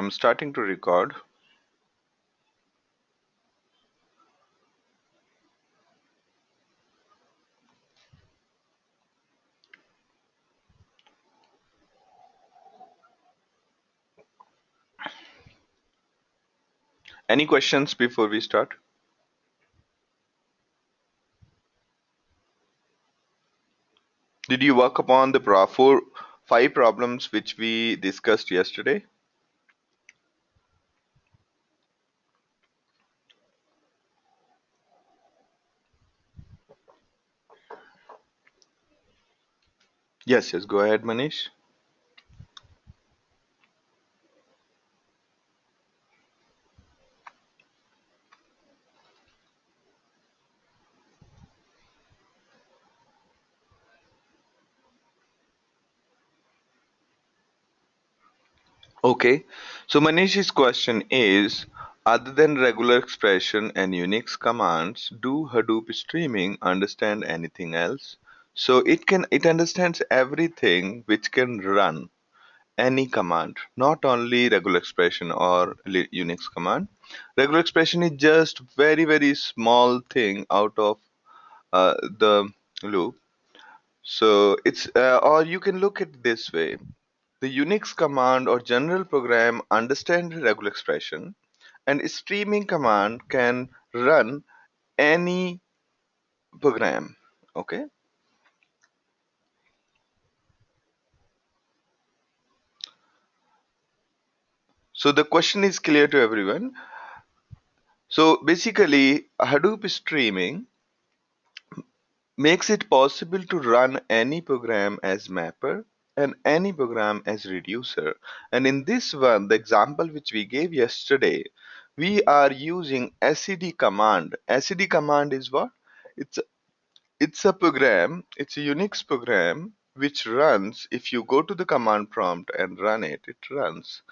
I'm starting to record. Any questions before we start? Did you work upon the five problems which we discussed yesterday? Yes, yes, go ahead, Manish. Okay, so Manish's question is, other than regular expression and Unix commands, do Hadoop streaming understand anything else? So it understands everything which can run any command, not only regular expression or Unix command. Regular expression is just very small thing out of the loop. So or you can look at it this way. The Unix command or general program understand regular expression, and streaming command can run any program. Okay. So the question is clear to everyone. So basically, Hadoop streaming makes it possible to run any program as mapper and any program as reducer. And in this one, the example which we gave yesterday, we are using SED command. SED command is what? It's it's a program, it's a Unix program which runs. If you go to the command prompt and run it, it runs.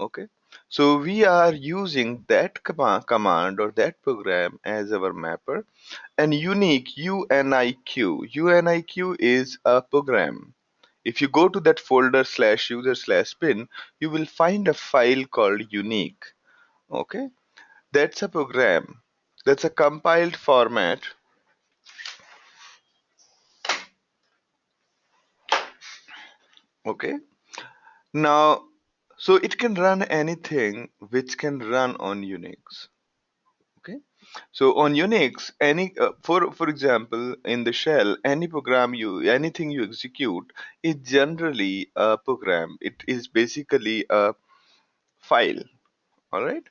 Okay. So we are using that command or that program as our mapper, and unique UNIQ. UNIQ is a program. If you go to that folder /user/bin, you will find a file called unique. Okay, that's a program. That's a compiled format. Okay, now so it can run anything which can run on Unix. Okay. So on Unix, any for example, in the shell, anything you execute is generally a program. It is basically a file. All right.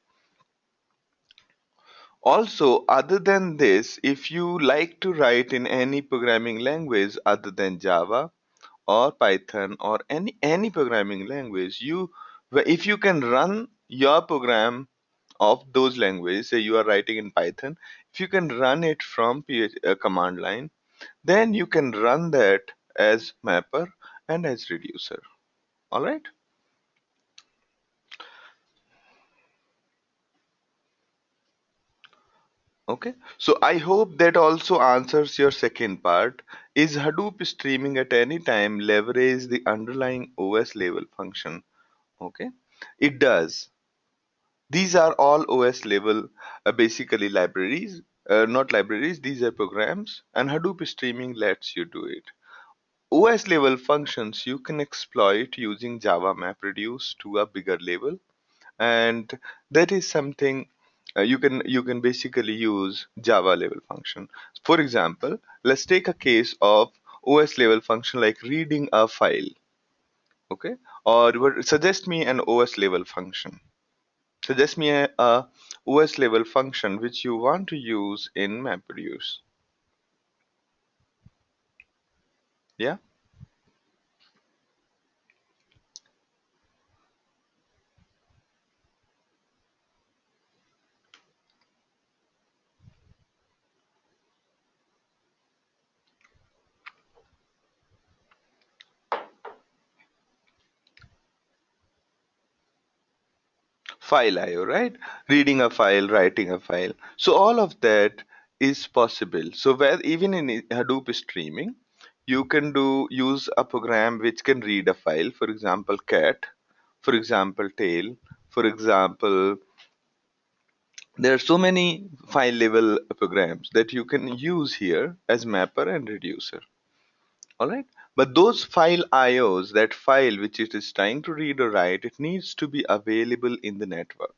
Also, other than this, if you like to write in any programming language other than Java or Python or any programming language, if you can run your program of those languages, say you are writing in Python, if you can run it from command line, then you can run that as mapper and as reducer. All right. Okay. So I hope that also answers your second part. Is Hadoop streaming at any time leverage the underlying OS level function? Okay. It does. These are all OS level, basically libraries, not libraries, these are programs, and Hadoop streaming lets you do it. OS level functions you can exploit using Java MapReduce to a bigger level, and that is something you can basically use Java level function. For example, let's take a case of OS level function like reading a file, okay? Or suggest me an OS level function. Suggest me a OS level function which you want to use in MapReduce. Yeah. File IO, right? Reading a file, writing a file. So all of that is possible. So where even in Hadoop streaming, you can use a program which can read a file, for example, cat, for example, tail, For example, there are so many file level programs that you can use here as mapper and reducer. All right. But those file IOs, that file which it is trying to read or write, it needs to be available in the network.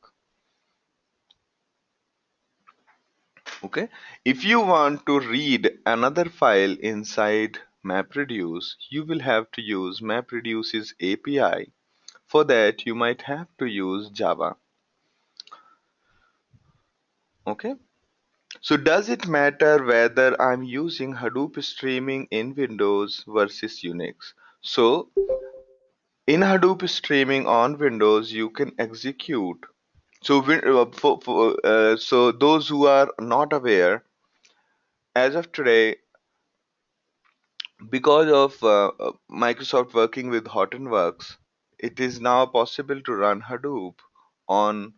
Okay. If you want to read another file inside MapReduce, you will have to use MapReduce's API. For that, you might have to use Java. Okay. So does it matter whether I'm using Hadoop streaming in Windows versus Unix? So in Hadoop streaming on Windows, you can execute. So so those who are not aware, as of today, because of Microsoft working with Hortonworks, it is now possible to run Hadoop on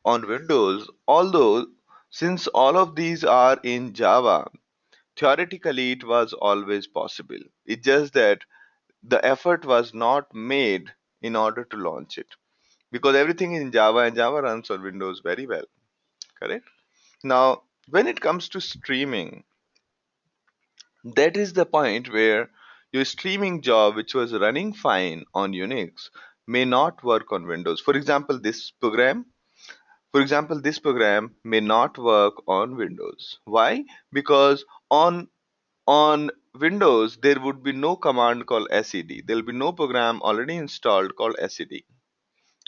on Windows. Although since all of these are in Java, theoretically it was always possible. It's just that the effort was not made in order to launch it, because everything is in Java and Java runs on Windows very well. Correct? Now, when it comes to streaming, that is the point where your streaming job, which was running fine on Unix, may not work on Windows. For example, this program may not work on Windows. Why? Because on Windows there would be no command called sed. There will be no program already installed called sed.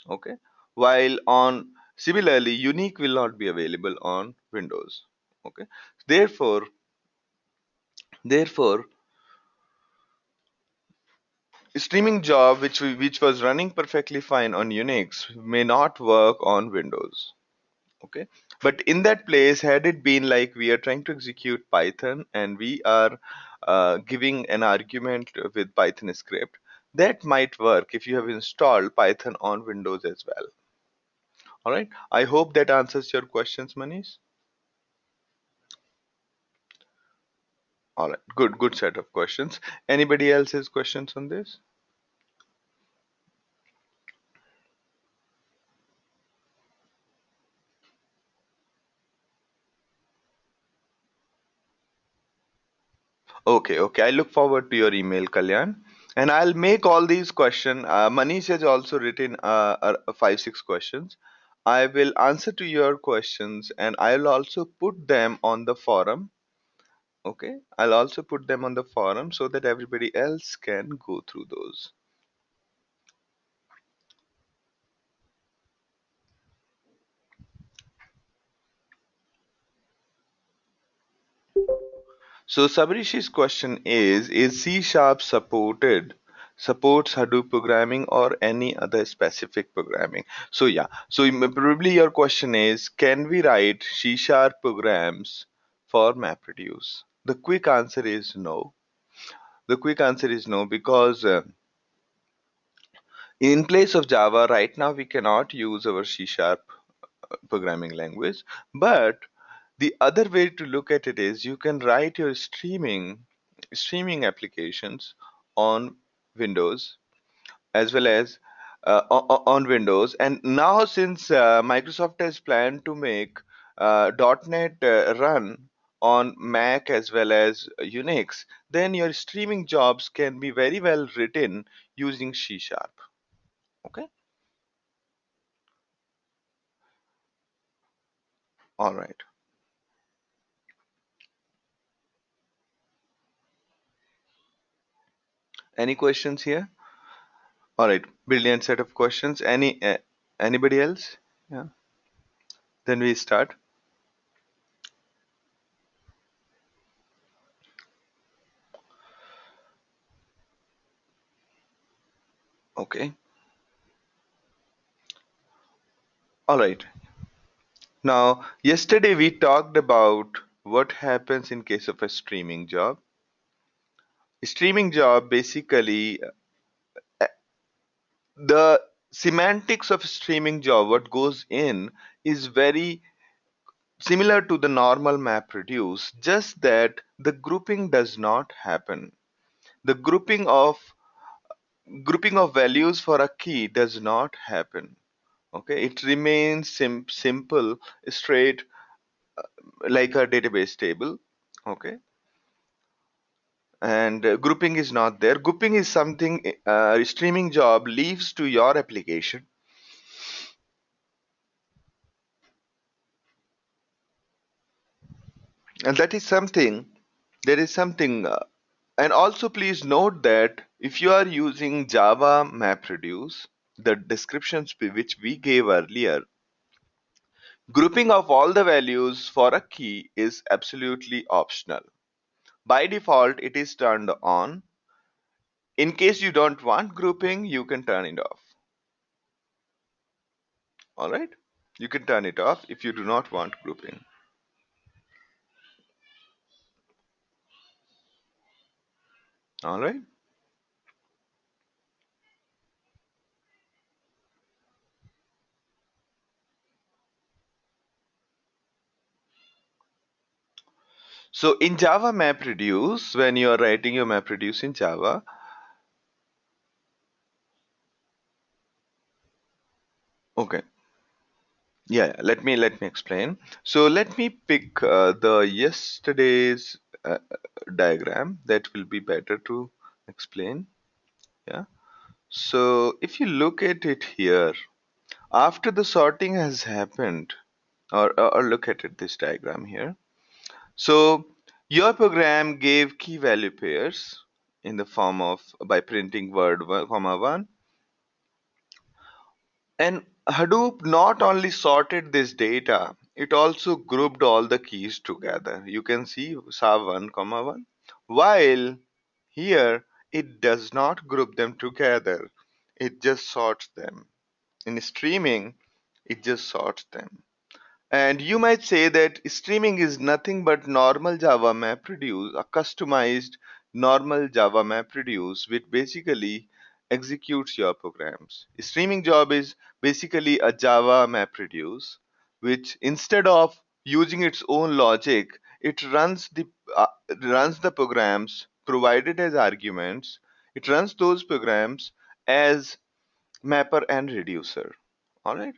Okay. While on similarly, unique will not be available on Windows. Okay. Therefore, streaming job which was running perfectly fine on Unix may not work on Windows. Okay. But in that place, had it been like we are trying to execute Python and we are giving an argument with Python script, that might work if you have installed Python on Windows as well. All right. I hope that answers your questions, Manish. All right. Good set of questions. Anybody else has questions on this? Okay. I look forward to your email, Kalyan. And I'll make all these questions. Manish has also written five, six questions. I will answer to your questions and I'll also put them on the forum. Okay. I'll also put them on the forum so that everybody else can go through those. So Sabrish's question is C sharp supports Hadoop programming or any other specific programming? So yeah, so probably your question is, can we write C sharp programs for MapReduce? The quick answer is no. The quick answer is no, because in place of Java right now we cannot use our C sharp programming language. But the other way to look at it is you can write your streaming applications on Windows, as well as on Windows. And now since Microsoft has planned to make .NET run on Mac as well as Unix, then your streaming jobs can be very well written using C sharp. Okay. All right. Any questions here? All right, brilliant set of questions. Anybody else? Yeah. Then we start. Okay. All right. Now, yesterday we talked about what happens in case of a streaming job. Streaming job basically, the semantics of streaming job, what goes in, is very similar to the normal map reduce, just that the grouping does not happen. The grouping of values for a key does not happen. Okay, it remains simple, straight, like a database table. Okay, and grouping is not there. Grouping is something streaming job leaves to your application, and that is something. There is something, and also please note that if you are using Java MapReduce, the descriptions which we gave earlier, grouping of all the values for a key is absolutely optional. By default, it is turned on. In case you don't want grouping, you can turn it off. All right? You can turn it off if you do not want grouping. All right? So in Java MapReduce, when you are writing your MapReduce in Java, okay, let me explain. So let me pick the yesterday's diagram that will be better to explain. Yeah. So if you look at it here, after the sorting has happened, or look at it, this diagram here. So your program gave key value pairs in the form of by printing word comma one, and Hadoop not only sorted this data, it also grouped all the keys together. You can see SAR1, comma 1. While here it does not group them together, it just sorts them. In streaming, it just sorts them. And you might say that streaming is nothing but normal Java MapReduce, a customized normal Java MapReduce, which basically executes your programs. Streaming job is basically a Java MapReduce, which instead of using its own logic, it runs the programs provided as arguments. It runs those programs as mapper and reducer. All right.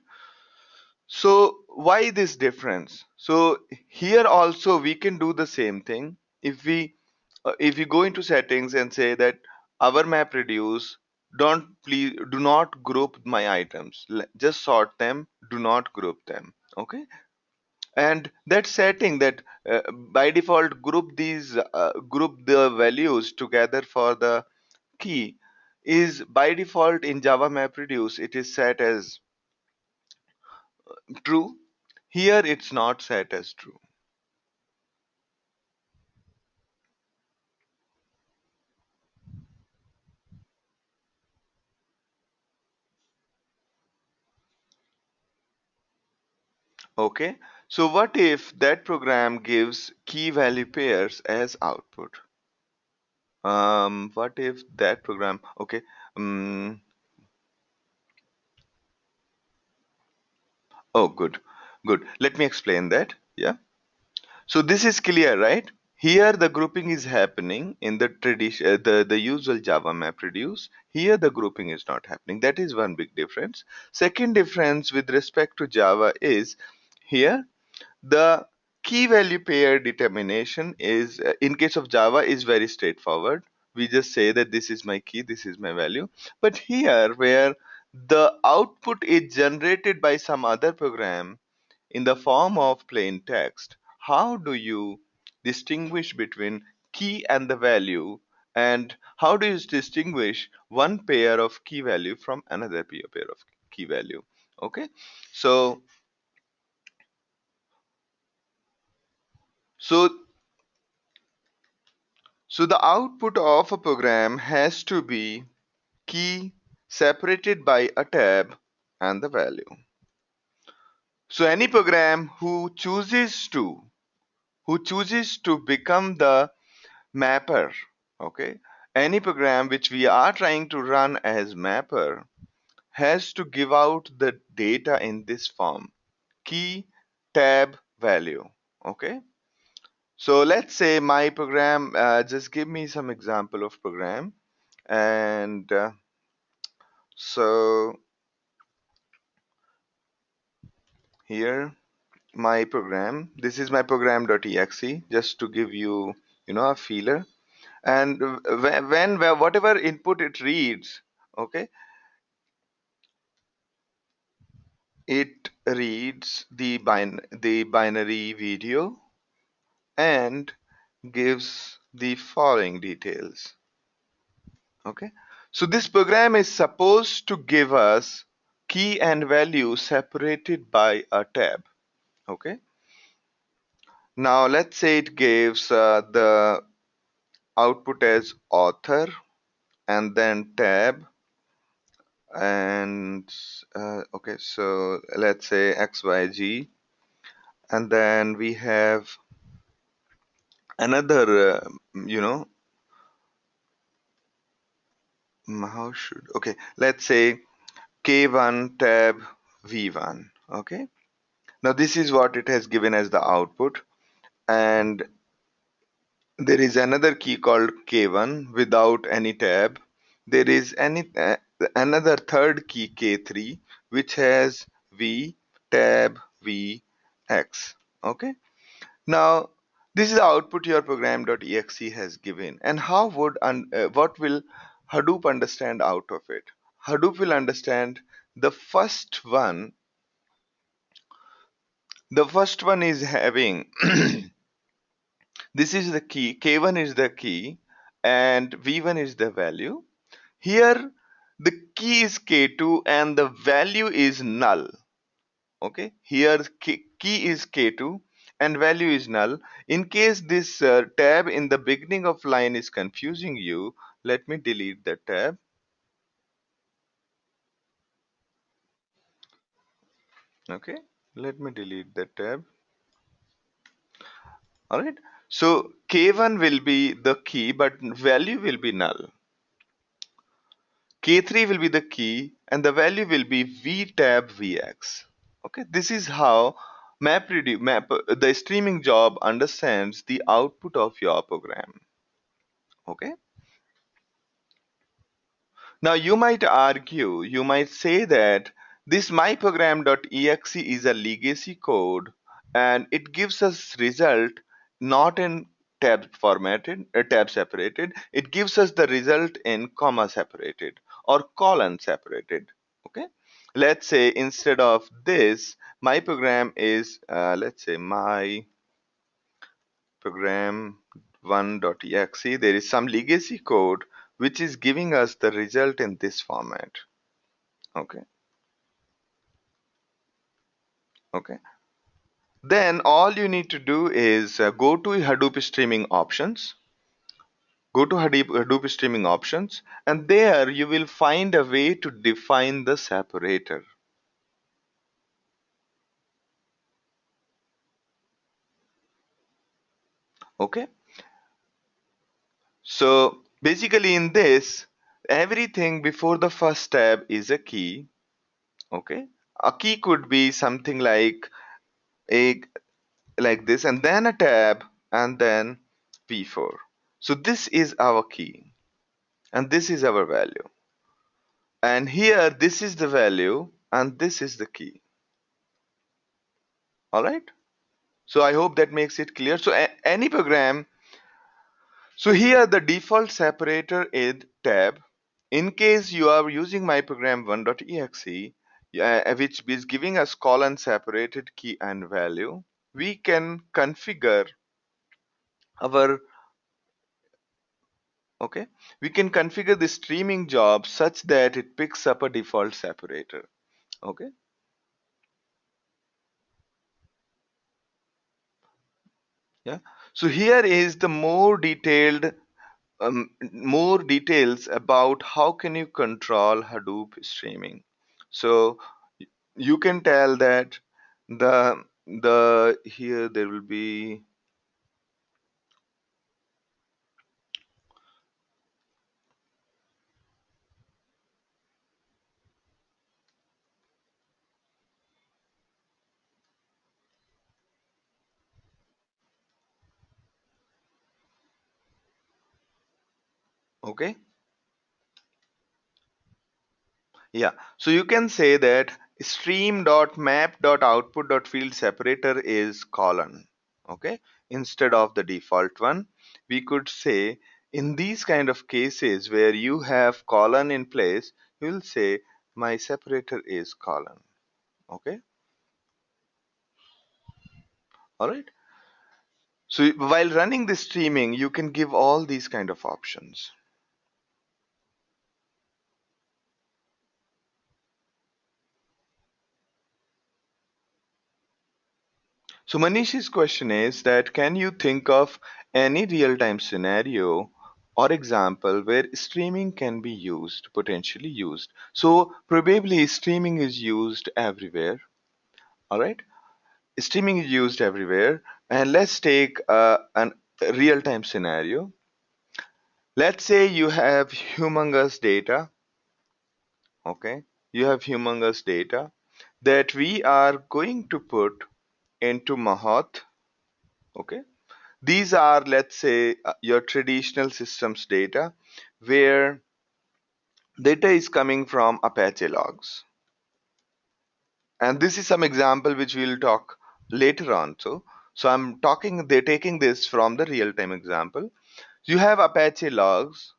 So why this difference? So here also we can do the same thing. If we go into settings and say that our map reduce, don't please do not group my items. Just sort them. Do not group them. Okay. And that setting that by default group the values together for the key is by default in Java MapReduce it is set as true. Here it's not set as true. Okay. So what if that program gives key value pairs as output? What if that program, okay. Um, oh, good. Good. Let me explain that. Yeah. So this is clear, right? Here the grouping is happening in the tradition, the usual Java MapReduce. Here the grouping is not happening. That is one big difference. Second difference with respect to Java is here the key value pair determination is in case of Java is very straightforward. We just say that this is my key, this is my value. But here where the output is generated by some other program in the form of plain text, how do you distinguish between key and the value, and how do you distinguish one pair of key value from another pair of key value? Okay, so so So the output of a program has to be key separated by a tab and the value. So any program who chooses to become the mapper, okay, any program which we are trying to run as mapper has to give out the data in this form: key, tab, value. Okay. So let's say my program, just give me some example of program. And so here my program. This is my program.exe, just to give you, a feeler. And whatever input it reads, okay, it reads the binary video and gives the following details. Okay, so this program is supposed to give us key and value separated by a tab. Okay, now let's say it gives the output as author and then tab, and okay, so let's say xyz, and then we have another you know how should, okay, let's say k1 tab v1. Okay, now this is what it has given as the output, and there is another key called k1 without any tab. There is another third key k3 which has v tab v x. Okay, now this is the output your program.exe has given, and what will Hadoop understand out of it? Hadoop will understand the first one. The first one is having this is the key, k1 is the key, and v1 is the value. Here the key is k2 and the value is null. Okay, here key is k2 and value is null. In case this tab in the beginning of line is confusing you, let me delete the tab. Okay, let me delete the tab. All right, so k1 will be the key but value will be null. K3 will be the key and the value will be v tab vx. Okay, this is how the streaming job understands the output of your program. Okay, now you might argue, you might say that this myprogram.exe is a legacy code and it gives us result not in tab separated. It gives us the result in comma separated or colon separated. Okay, let's say instead of this, my program is let's say my program 1.exe. There is some legacy code which is giving us the result in this format. Okay, okay, then all you need to do is go to Hadoop streaming options, and there you will find a way to define the separator. Okay, so basically in this, everything before the first tab is a key. Okay, a key could be something a like this, and then a tab, and then v4. So this is our key and this is our value, and here this is the value and this is the key. All right, so I hope that makes it clear. So any program, so here the default separator is tab. In case you are using my program 1.exe, which is giving us colon separated key and value, we can configure our, okay, we can configure the streaming job such that it picks up a default separator. Okay, yeah, so here is the more details about how can you control Hadoop streaming. So you can tell that the here there will be, okay, yeah, so you can say that stream.map.output.field separator is colon. Okay, instead of the default one, we could say in these kind of cases where you have colon in place, you will say my separator is colon. Okay, all right. So while running the streaming, you can give all these kind of options. So Manish's question is that can you think of any real-time scenario or example where streaming can be used, potentially used? So probably streaming is used everywhere. All right, streaming is used everywhere, and let's take a real-time scenario. Let's say you have humongous data. Okay, you have humongous data that we are going to put into Mahat. Okay, these are, let's say, your traditional systems data where data is coming from Apache logs. And this is some example which we'll talk later on. So they're taking this from the real-time example. You have Apache logs,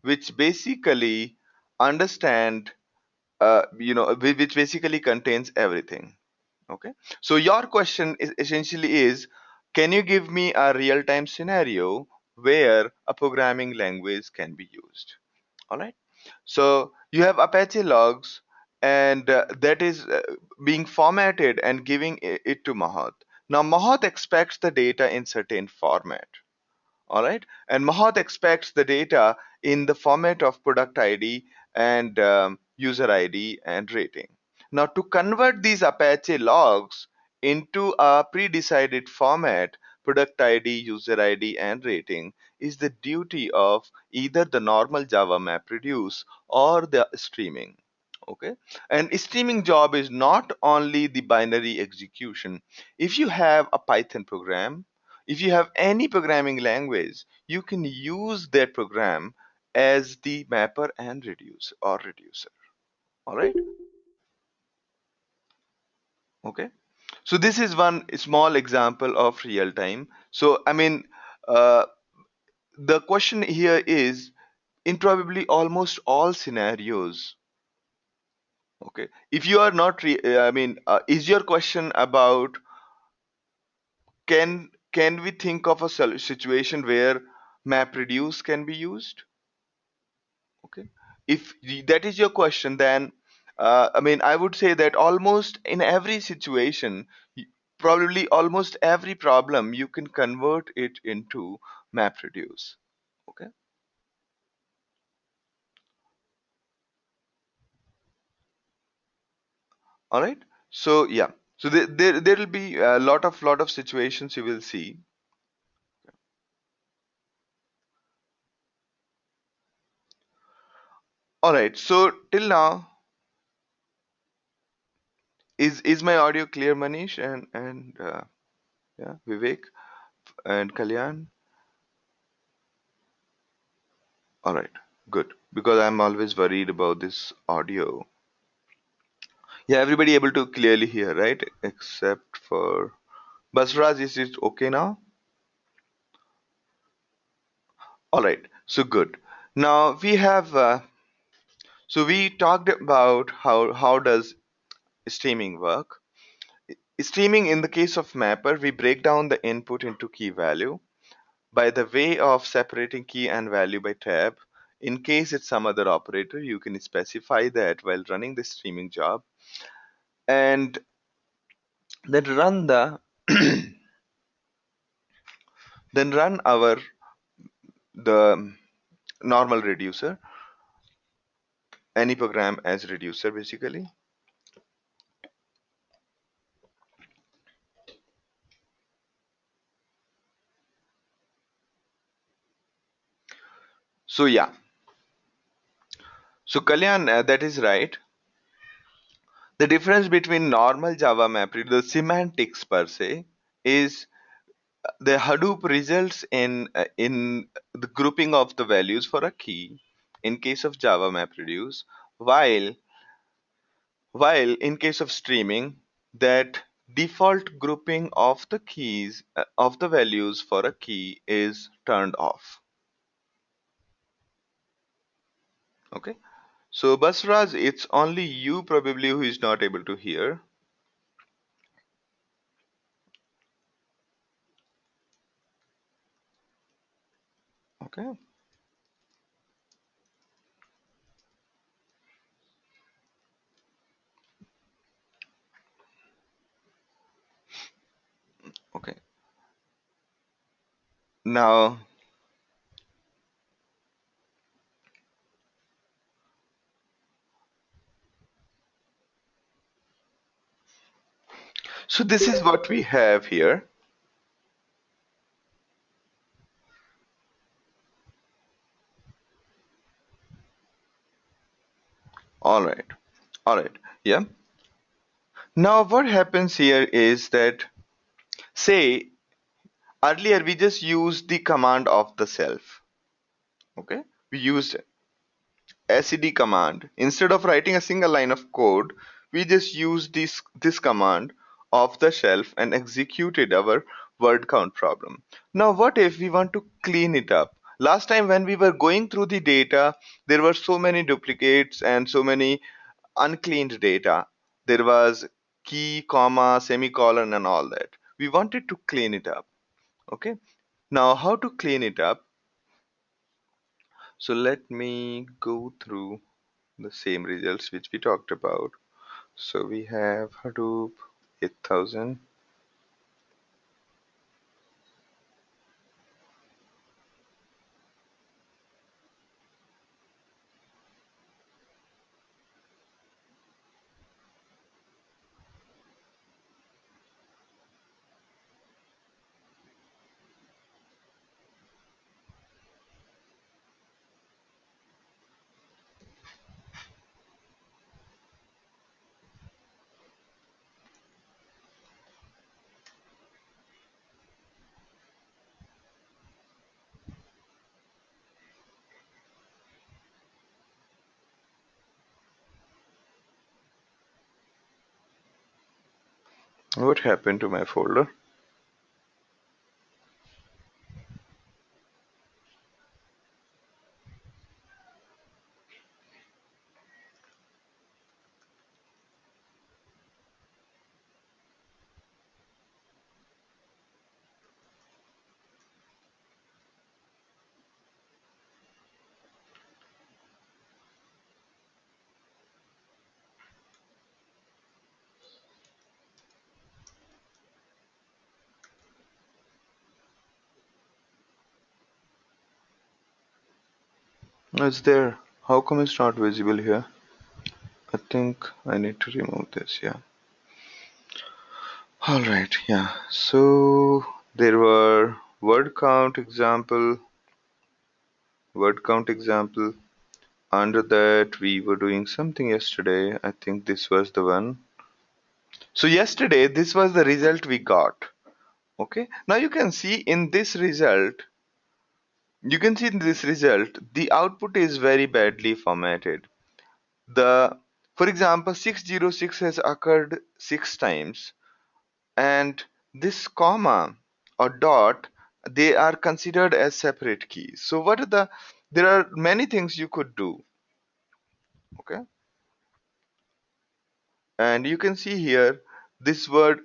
which basically understand, which basically contains everything. Okay. So your question is essentially is, can you give me a real-time scenario where a programming language can be used? All right. So you have Apache logs, and that is being formatted and giving it to Mahat. Now Mahat expects the data in certain format. All right, and Mahat expects the data in the format of product ID and user ID and rating. Now, to convert these Apache logs into a pre-decided format, product ID, user ID, and rating is the duty of either the normal Java MapReduce or the streaming. Okay, and streaming job is not only the binary execution. If you have a Python program, if you have any programming language, you can use that program as the mapper and reducer. All right. Okay. So this is one small example of real time. So I mean, uh, the question here is, in probably almost all scenarios. Okay. If you are not, is your question about can we think of a situation where MapReduce can be used? Okay. If that is your question, then I would say that almost in every situation, probably almost every problem, you can convert it into MapReduce. Okay. All right. So yeah. So there will be a lot of situations you will see. All right. So till now, is my audio clear, Manish and yeah, Vivek and Kalyan? All right. Good. Because I'm always worried about this audio. Yeah, everybody able to clearly hear, right? Except for Basraj, is it okay now? All right, so good. Now we have, so we talked about how does streaming work. Streaming in the case of mapper, we break down the input into key value by the way of separating key and value by tab. In case it's some other operator, you can specify that while running the streaming job, and then run the then run the normal reducer, any program as reducer basically. So yeah, so Kalyan, that is right. The difference between normal Java MapReduce, the semantics per se, is the Hadoop results in the grouping of the values for a key in case of Java MapReduce, while While in case of streaming, that default grouping of the keys of the values for a key is turned off. Okay. So Basraj, it's only you probably who is not able to hear. Okay. Okay. Now, so this is what we have here. All right. All right. Yeah. Now what happens here is that, say, earlier we just used the command of the self. Okay. We used sed command. Instead of writing a single line of code, we just used this command of the shelf and executed our word count problem. Now, what if we want to clean it up? Last time when we were going through the data, there were so many duplicates and so many uncleaned data. There was key, comma, semicolon, and all that. We wanted to clean it up. Okay. Now, how to clean it up? So let me go through the same results which we talked about. So we have Hadoop 8000. What happened to my folder? It's there. How come it's not visible here? I think I need to remove this. Yeah. All right. Yeah. So there were word count example. Under that, we were doing something yesterday. I think this was the one. So yesterday, this was the result we got. Okay. Now you can see in this result, the output is very badly formatted. The, for example, 606 has occurred 6 times, and this comma or dot, they are considered as separate keys. So there are many things you could do. Okay. And you can see here, this word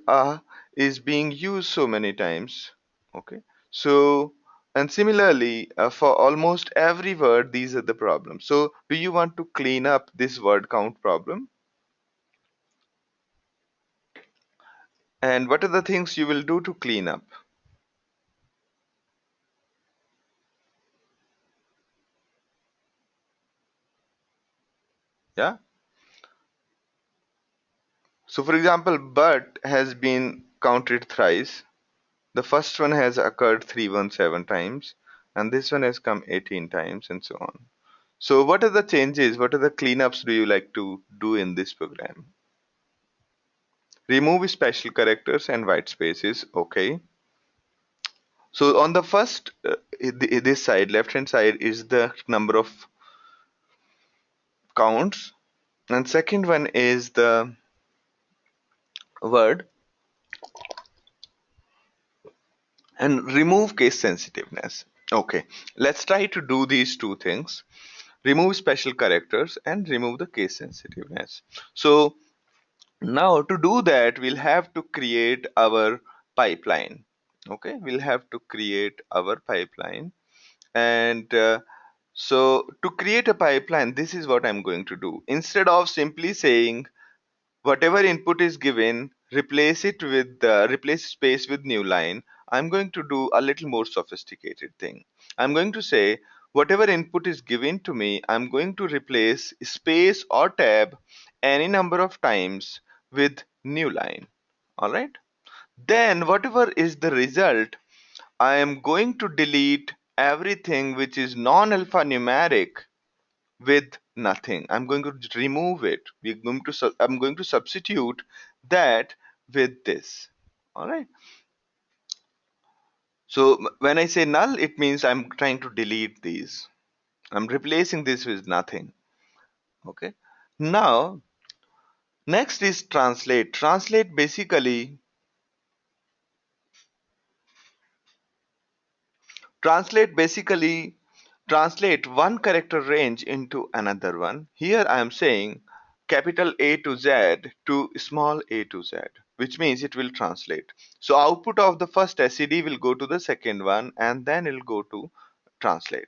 is being used so many times. Okay. So, and similarly, for almost every word, these are the problems. So, do you want to clean up this word count problem? And what are the things you will do to clean up? Yeah. So, for example, but has been counted thrice. The first one has occurred 317 times, and this one has come 18 times, and so on. So, what are the changes? What are the cleanups do you like to do in this program? Remove special characters and white spaces. Okay. So on the first, this side, left hand side is the number of counts. And second one is the word and remove case sensitiveness. Okay, let's try to do these two things. Remove special characters and remove the case sensitiveness. So now to do that, we'll have to create our pipeline. Okay, we'll have to create our pipeline. And so to create a pipeline, this is what I'm going to do. Instead of simply saying whatever input is given, replace it with replace space with new line, I'm going to do a little more sophisticated thing. I'm going to say whatever input is given to me, I'm going to replace space or tab any number of times with new line. All right. Then whatever is the result, I am going to delete everything which is non-alphanumeric with nothing. I'm going to remove it. I'm going to substitute that with this. All right. So when I say null, it means I'm trying to delete these. I'm replacing this with nothing. Okay. Now, next is translate. Translate basically translate one character range into another one. Here I am saying capital A to Z to small a to Z, which means it will translate. So output of the first SED will go to the second one and then it'll go to translate.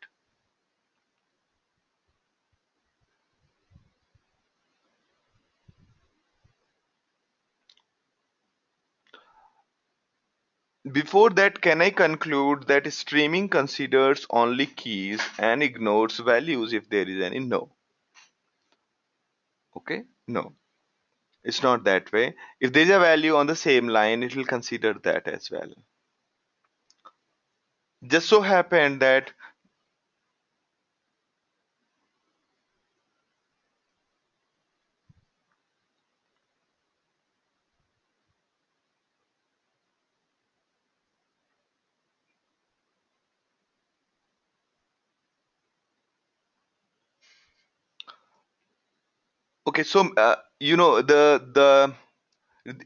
Before that, can I conclude that streaming considers only keys and ignores values if there is any? No. Okay? No. It's not that way. If there is a value on the same line, it will consider that as well. Just so happened that, okay, so the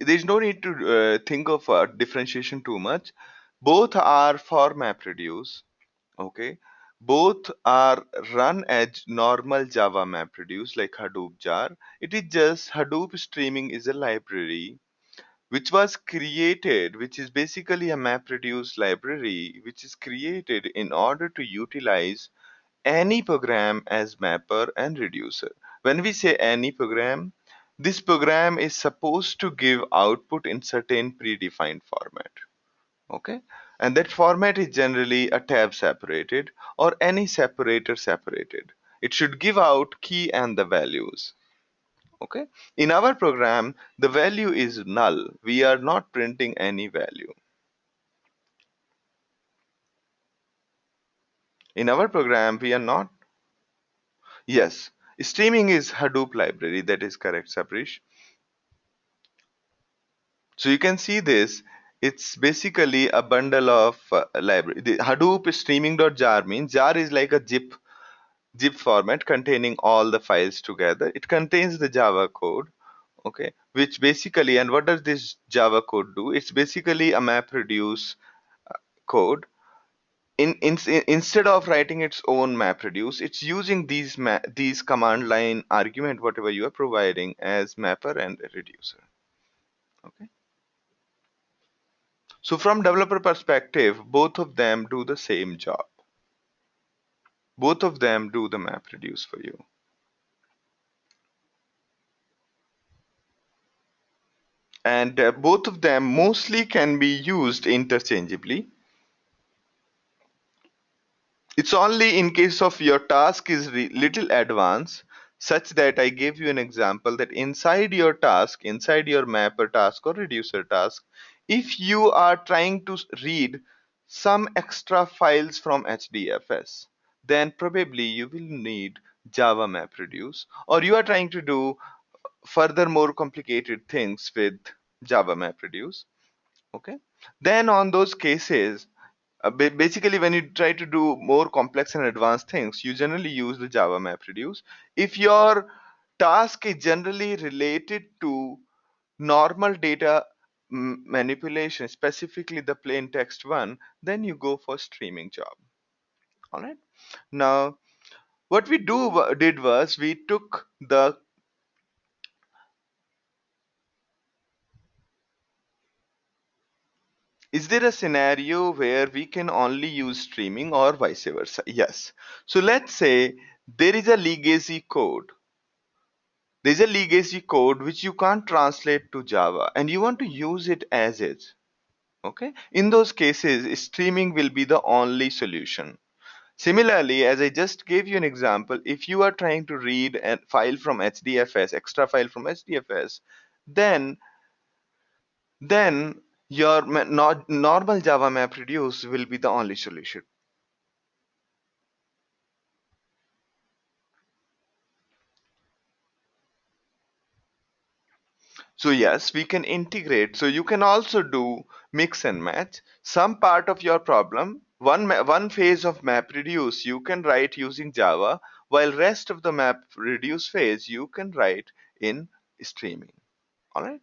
there's no need to think of differentiation too much. Both are for MapReduce. Okay, both are run as normal Java MapReduce like Hadoop jar. It is just Hadoop streaming is a library which was created, which is basically a MapReduce library, which is created in order to utilize any program as mapper and reducer. When we say any program, this program is supposed to give output in certain predefined format. Okay, and that format is generally a tab separated or any separator separated. It should give out key and the values. Okay, in our program the value is null. We are not printing any value in our program. We are not. Yes, streaming is Hadoop library. That is correct, Saprish. So you can see this. It's basically a bundle of library. The Hadoop streaming.jar means jar is like a zip format containing all the files together. It contains the Java code. Okay, which basically, and what does this Java code do? It's basically a MapReduce code. Instead of writing its own MapReduce, it's using these command line argument whatever you are providing as mapper and reducer. Okay. So from developer perspective, both of them do the same job. Both of them do the MapReduce for you. And both of them mostly can be used interchangeably. It's only in case of your task is little advanced, such that I gave you an example that inside your task, inside your mapper task or reducer task, if you are trying to read some extra files from HDFS, then probably you will need Java MapReduce, or you are trying to do further more complicated things with Java MapReduce. Okay, then on those cases, basically when you try to do more complex and advanced things, you generally use the Java MapReduce. If your task is generally related to normal data manipulation, specifically the plain text one, then you go for streaming job. All right. Now, what we did was we took the. Is there a scenario where we can only use streaming or vice versa? Yes. So let's say there is a legacy code. There's a legacy code which you can't translate to Java and you want to use it as is. Okay. In those cases, streaming will be the only solution. Similarly, as I just gave you an example, if you are trying to read a file from HDFS, extra file from HDFS, then then your normal Java MapReduce will be the only solution. So yes, we can integrate. So you can also do mix and match. Some part of your problem, one phase of MapReduce you can write using Java, while rest of the MapReduce phase you can write in streaming. All right.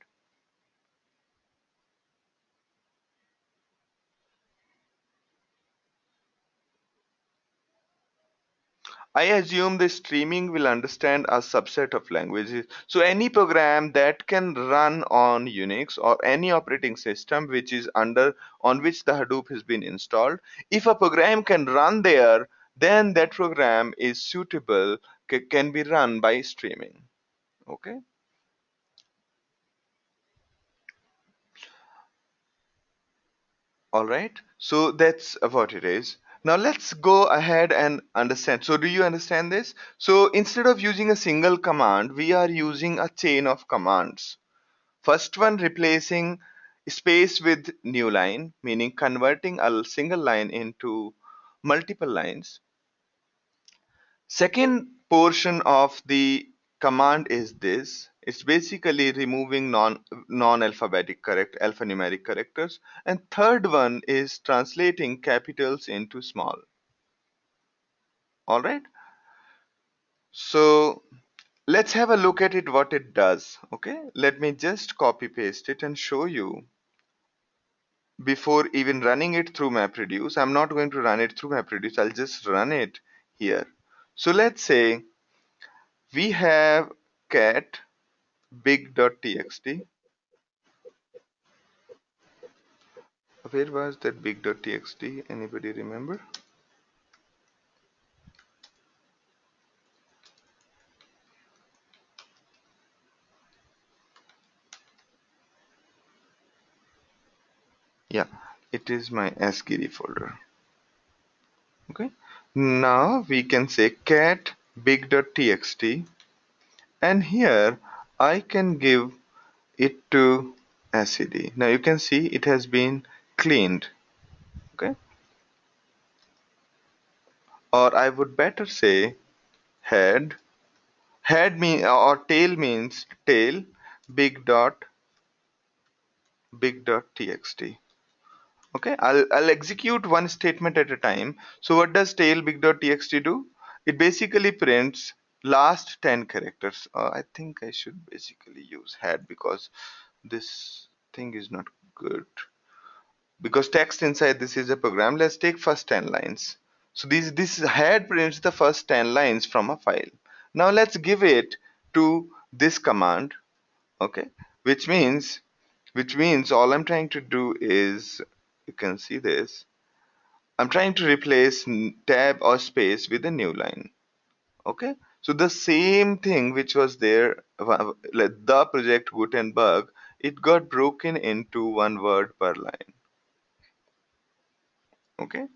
I assume the streaming will understand a subset of languages. So any program that can run on Unix or any operating system which is under on which the Hadoop has been installed, if a program can run there, then that program is suitable, can be run by streaming. Okay. All right. So that's what it is. Now let's go ahead and understand. So do you understand this? So instead of using a single command, we are using a chain of commands. First one replacing space with new line, meaning converting a single line into multiple lines. Second portion of the command is this. It's basically removing non-alphabetic alphanumeric characters. And third one is translating capitals into small. All right. So let's have a look at it, what it does. Okay. Let me just copy paste it and show you before even running it through MapReduce. I'm not going to run it through MapReduce. I'll just run it here. So let's say we have cat big.txt. Where was that big.txt? Anybody remember? Yeah, it is my asgiri folder. Okay. Now we can say cat big.txt, and here I can give it to ascd. Now you can see it has been cleaned. Okay. Or I would better say head. Head mean or tail means tail big.txt. Okay, I'll execute one statement at a time. So what does tail big.txt do? It basically prints last 10 characters. I think I should basically use head because this thing is not good. Because text inside this is a program. Let's take first 10 lines. So this head prints the first 10 lines from a file. Now let's give it to this command. Okay, which means all I'm trying to do is, you can see this, I'm trying to replace tab or space with a new line. Okay, so the same thing which was there, like the project Gutenberg, it got broken into one word per line. Okay,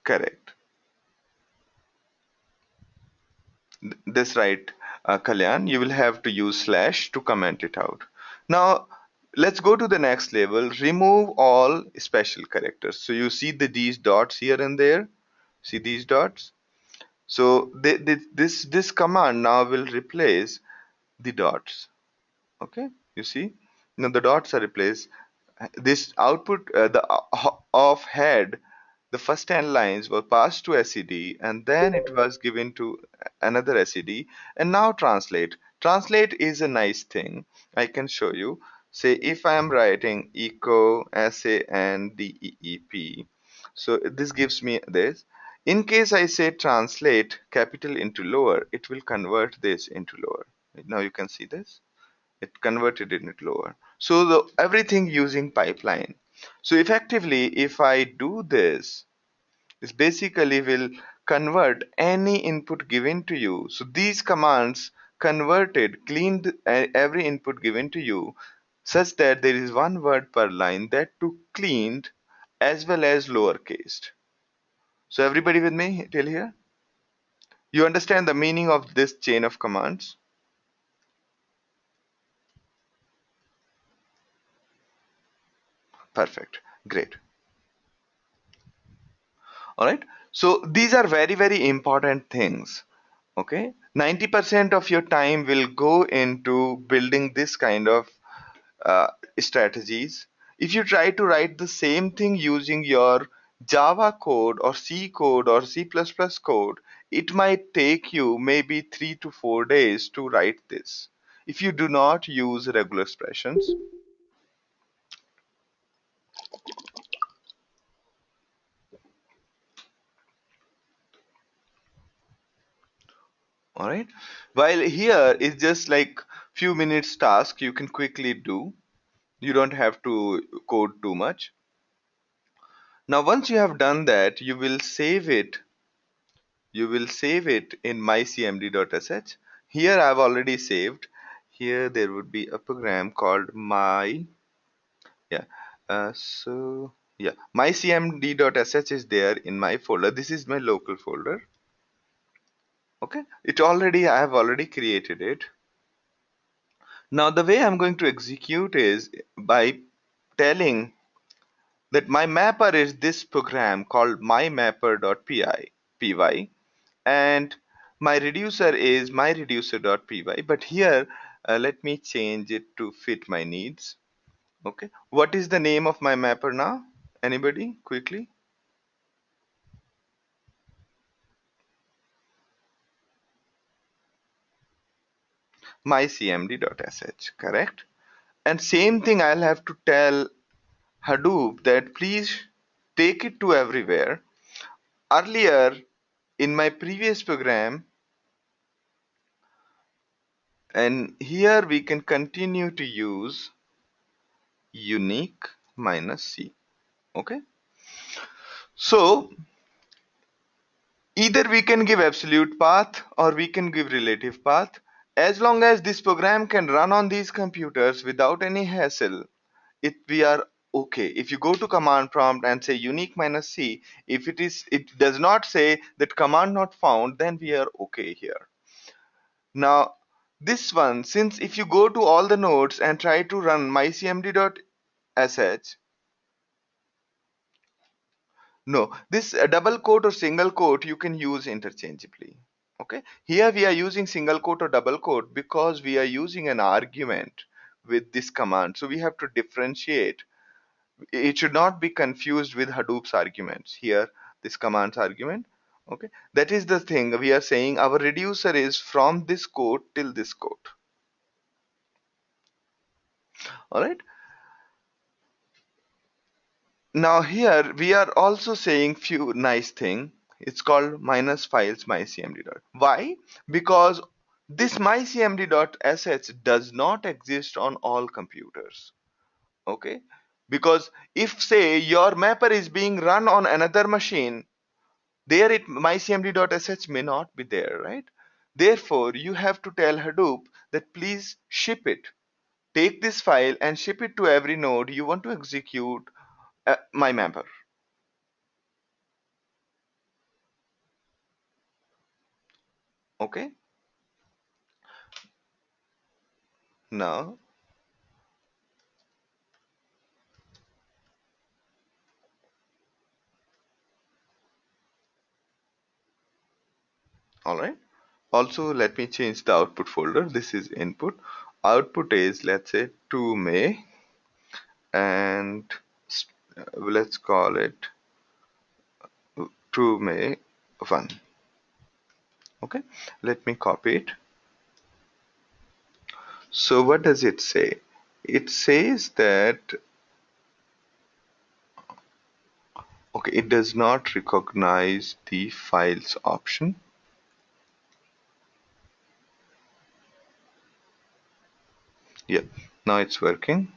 correct. That's right, Kalyan. You will have to use slash to comment it out. Now, let's go to the next level. Remove all special characters. So you see these dots here and there. See these dots? So this command now will replace the dots. Okay, you see? Now the dots are replaced. This output, the of head the first 10 lines were passed to SED, and then it was given to another SED. And now translate. Translate is a nice thing. I can show you. Say if I am writing echo SANDEEP, so this gives me this. In case I say translate capital into lower, it will convert this into lower. Now you can see this. It converted it into lower. So everything using pipeline. So effectively, if I do this, this basically will convert any input given to you. So these commands converted, cleaned every input given to you such that there is one word per line, that too cleaned as well as lowercased. So everybody with me till here? You understand the meaning of this chain of commands? Perfect. Great. All right. So these are very, very important things. Okay. 90% of your time will go into building this kind of uh, strategies. If you try to write the same thing using your Java code or C code or C++ code, it might take you maybe 3 to 4 days to write this if you do not use regular expressions. All right. While here it's just like few minutes task you can quickly do. You don't have to code too much. Now, once you have done that, you will save it. You will save it in mycmd.sh. Here I've already saved. Here there would be a program called yeah. Yeah, mycmd.sh is there in my folder. This is my local folder. Okay, I have already created it. Now the way I'm going to execute is by telling that my mapper is this program called mymapper.py, and my reducer is myreducer.py. But here, let me change it to fit my needs. Okay, what is the name of my mapper now? Anybody quickly? mycmd.sh, correct? And same thing, I'll have to tell Hadoop that please take it to everywhere. Earlier in my previous program, and here we can continue to use unique minus C. Okay, so either we can give absolute path or we can give relative path. As long as this program can run on these computers without any hassle, we are okay. If you go to command prompt and say unique minus C, if it does not say that command not found, then we are okay here. Now this one, since if you go to all the nodes and try to run mycmd.sh, no, this double quote or single quote you can use interchangeably. Okay, here we are using single quote or double quote because we are using an argument with this command. So we have to differentiate. It should not be confused with Hadoop's arguments. Here, this command's argument. Okay, that is the thing we are saying. Our reducer is from this quote till this quote. All right. Now here we are also saying few nice thing. It's called minus files mycmd. Why? Because this mycmd.sh does not exist on all computers. Okay? Because if say your mapper is being run on another machine, there mycmd.sh may not be there, right? Therefore, you have to tell Hadoop that please ship it. Take this file and ship it to every node you want to execute my mapper. Okay? Now, all right. Also, let me change the output folder. This is input. Output is, let's say, to May, and let's call it to make 1. Okay, let me copy it. So what does it say? It says that, okay, it does not recognize the files option. Yeah, now it's working.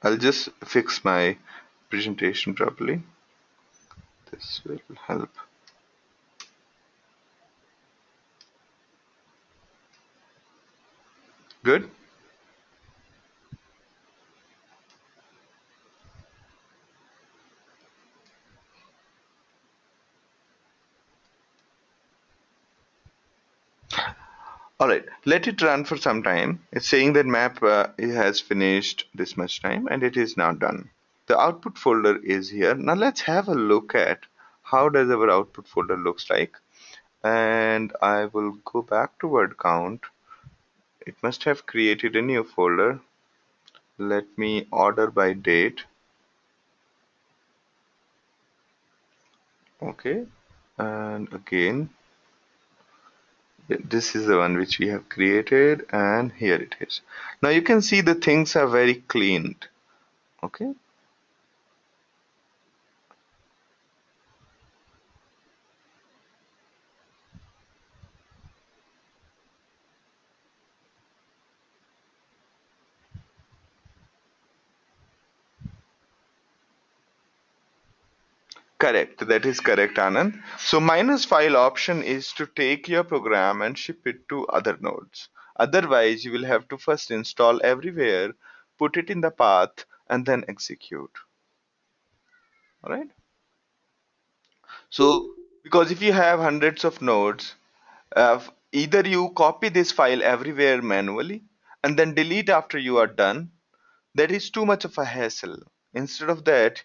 I'll just fix my presentation properly. This will help. Good. All right, let it run for some time. It's saying that map it has finished this much time and it is now done. The output folder is here. Now let's have a look at how does our output folder looks like. And I will go back to word count. It must have created a new folder. Let me order by date. Okay, and again, this is the one which we have created, and here it is. Now you can see the things are very cleaned. Okay, correct. That is correct, Anand. So minus file option is to take your program and ship it to other nodes. Otherwise, you will have to first install everywhere, put it in the path, and then execute. All right. So because if you have hundreds of nodes, either you copy this file everywhere manually and then delete after you are done. That is too much of a hassle. Instead of that,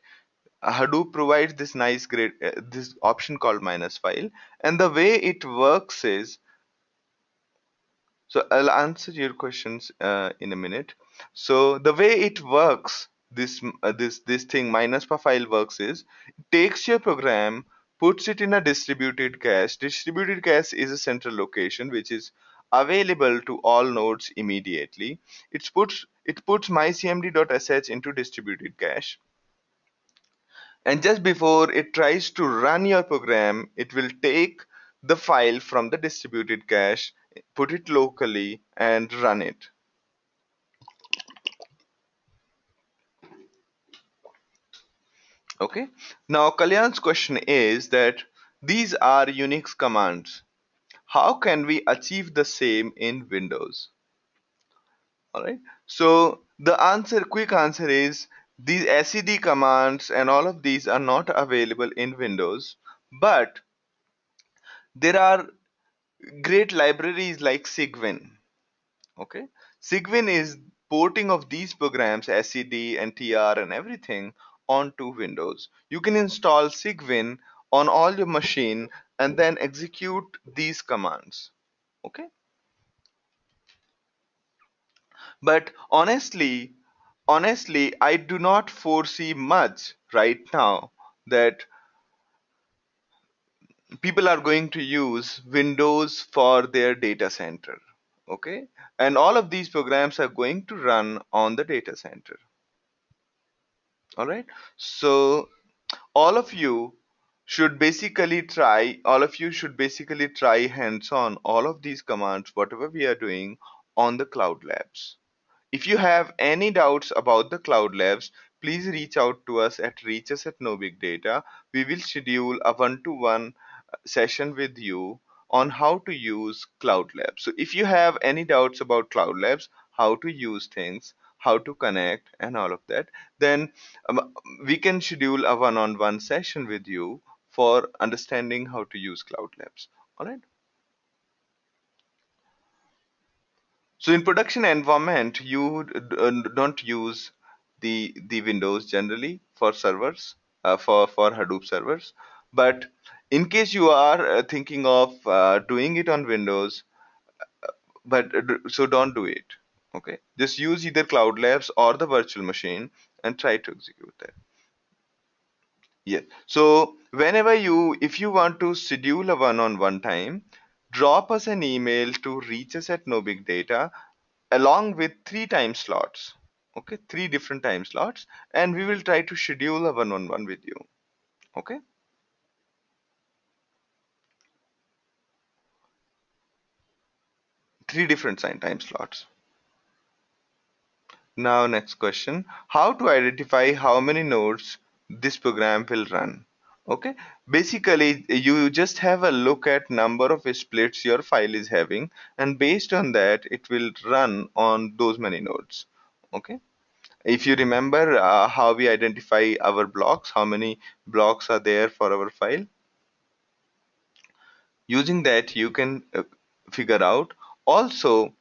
Hadoop provides this nice great this option called minus file, and the way it works is, so I'll answer your questions in a minute. So the way it works, this thing minus per file works is, it takes your program, puts it in a distributed cache. Distributed cache is a central location which is available to all nodes immediately. It puts mycmd.sh into distributed cache, and just before it tries to run your program, it will take the file from the distributed cache, put it locally, and run it. Okay. Now, Kalyan's question is that these are Unix commands. How can we achieve the same in Windows? All right. So the quick answer is these SED commands and all of these are not available in Windows, but there are great libraries like Sigwin. Okay, Sigwin is porting of these programs, SED and TR and everything, onto Windows. You can install Sigwin on all your machine and then execute these commands. Okay, but honestly, I do not foresee much right now that people are going to use Windows for their data center. Okay, and all of these programs are going to run on the data center. All right, so all of you should basically try hands on all of these commands, whatever we are doing on the cloud labs. If you have any doubts about the cloud labs, please reach out to us at reach us at no big data. We will schedule a one-to-one session with you on how to use cloud labs. So if you have any doubts about cloud labs, how to use things, how to connect and all of that, then we can schedule a one-on-one session with you for understanding how to use cloud labs. All right. So in production environment, you don't use the Windows generally for servers. for Hadoop servers. But in case you are thinking of doing it on Windows, so don't do it. Okay, just use either Cloud Labs or the virtual machine and try to execute that. Yeah. So whenever if you want to schedule a one-on-one time, drop us an email to reach us at No Big Data along with 3 time slots. Okay, 3 different time slots, and we will try to schedule a one-on-one with you. Okay, 3 different time slots. Now, next question: how to identify how many nodes this program will run? Okay, basically, you just have a look at number of splits your file is having, and based on that, it will run on those many nodes. Okay, if you remember how we identify our blocks, how many blocks are there for our file, using that you can figure out. Also,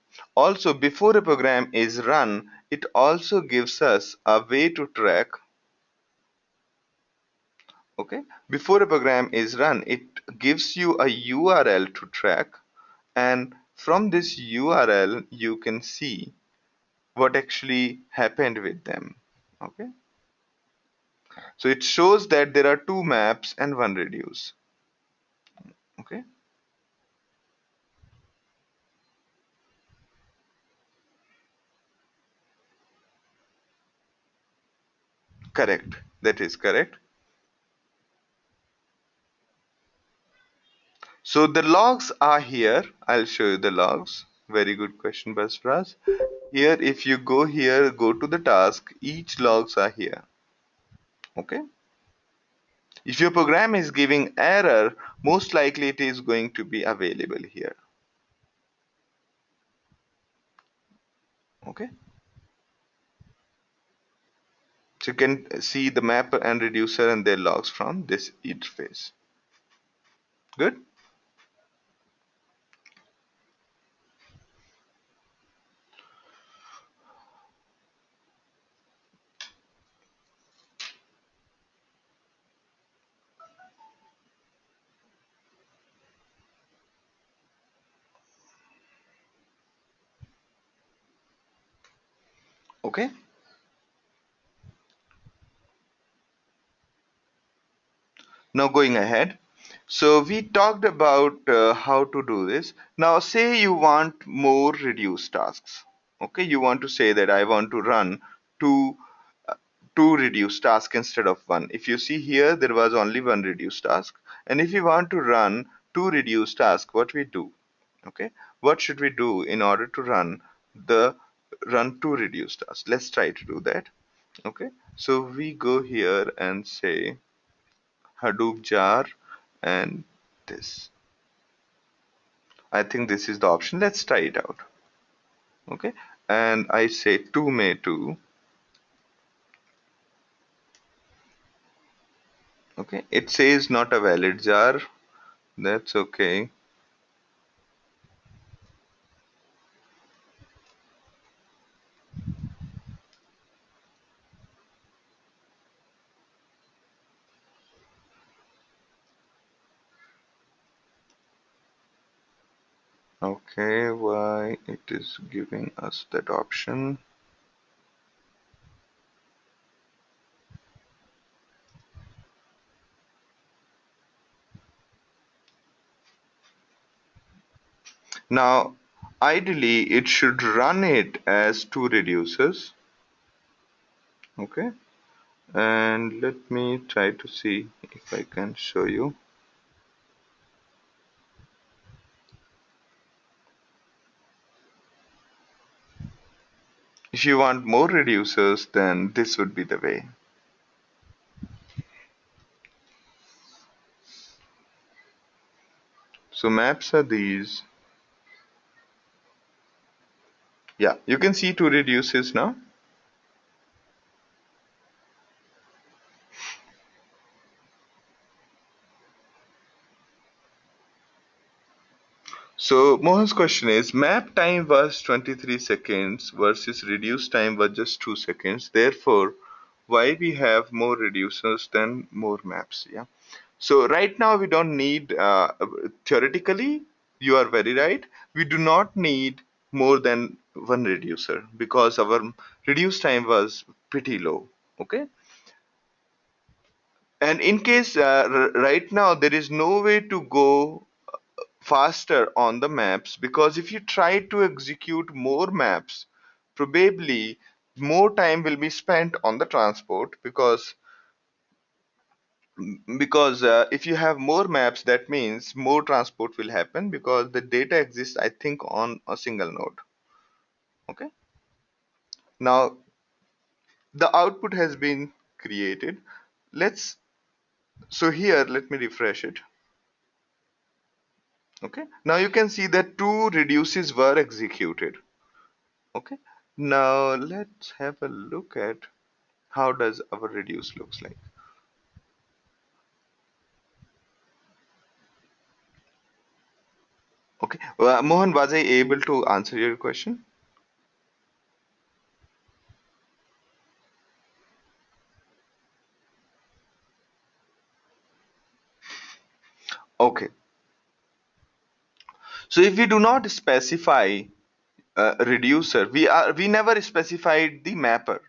before a program is run, it also gives us a way to track. Okay, before a program is run, it gives you a URL to track, and from this URL you can see what actually happened with them. Okay, so it shows that there are 2 maps and 1 reduce. Okay, correct, that is correct. So the logs are here. I'll show you the logs. Very good question, Basras. Here, if you go here, go to the task, each logs are here. Okay. If your program is giving error, most likely it is going to be available here. Okay. So you can see the map and reducer and their logs from this interface. Good. Okay. Now going ahead. So we talked about how to do this. Now say you want more reduced tasks. Okay, you want to say that I want to run two two reduced tasks instead of one. If you see here, there was only one reduced task. And if you want to run two reduced tasks, what we do? Okay, what should we do in order to run two reduced tasks? Let's try to do that. Okay, so we go here and say Hadoop jar and this. I think this is the option. Let's try it out. Okay, and I say to may 2. Okay, it says not a valid jar. That's okay. Okay, why it is giving us that option? Now, ideally, it should run it as two reducers. Okay, and let me try to see if I can show you. If you want more reducers, then this would be the way. So maps are these. Yeah, you can see two reduces now. So Mohan's question is, map time was 23 seconds versus reduced time was just 2 seconds. Therefore, why we have more reducers than more maps. Yeah. So right now we don't need, theoretically, you are very right. We do not need more than one reducer because our reduce time was pretty low. Okay. And in case right now there is no way to go faster on the maps, because if you try to execute more maps, probably more time will be spent on the transport, because if you have more maps, that means more transport will happen because the data exists, I think, on a single node. Okay. Now the output has been created. Let's So here, let me refresh it. Okay. Now you can see that two reduces were executed. Okay. Now let's have a look at how does our reduce looks like. Okay. Mohan, was I able to answer your question? Okay. So if we do not specify reducer, we never specified the mapper.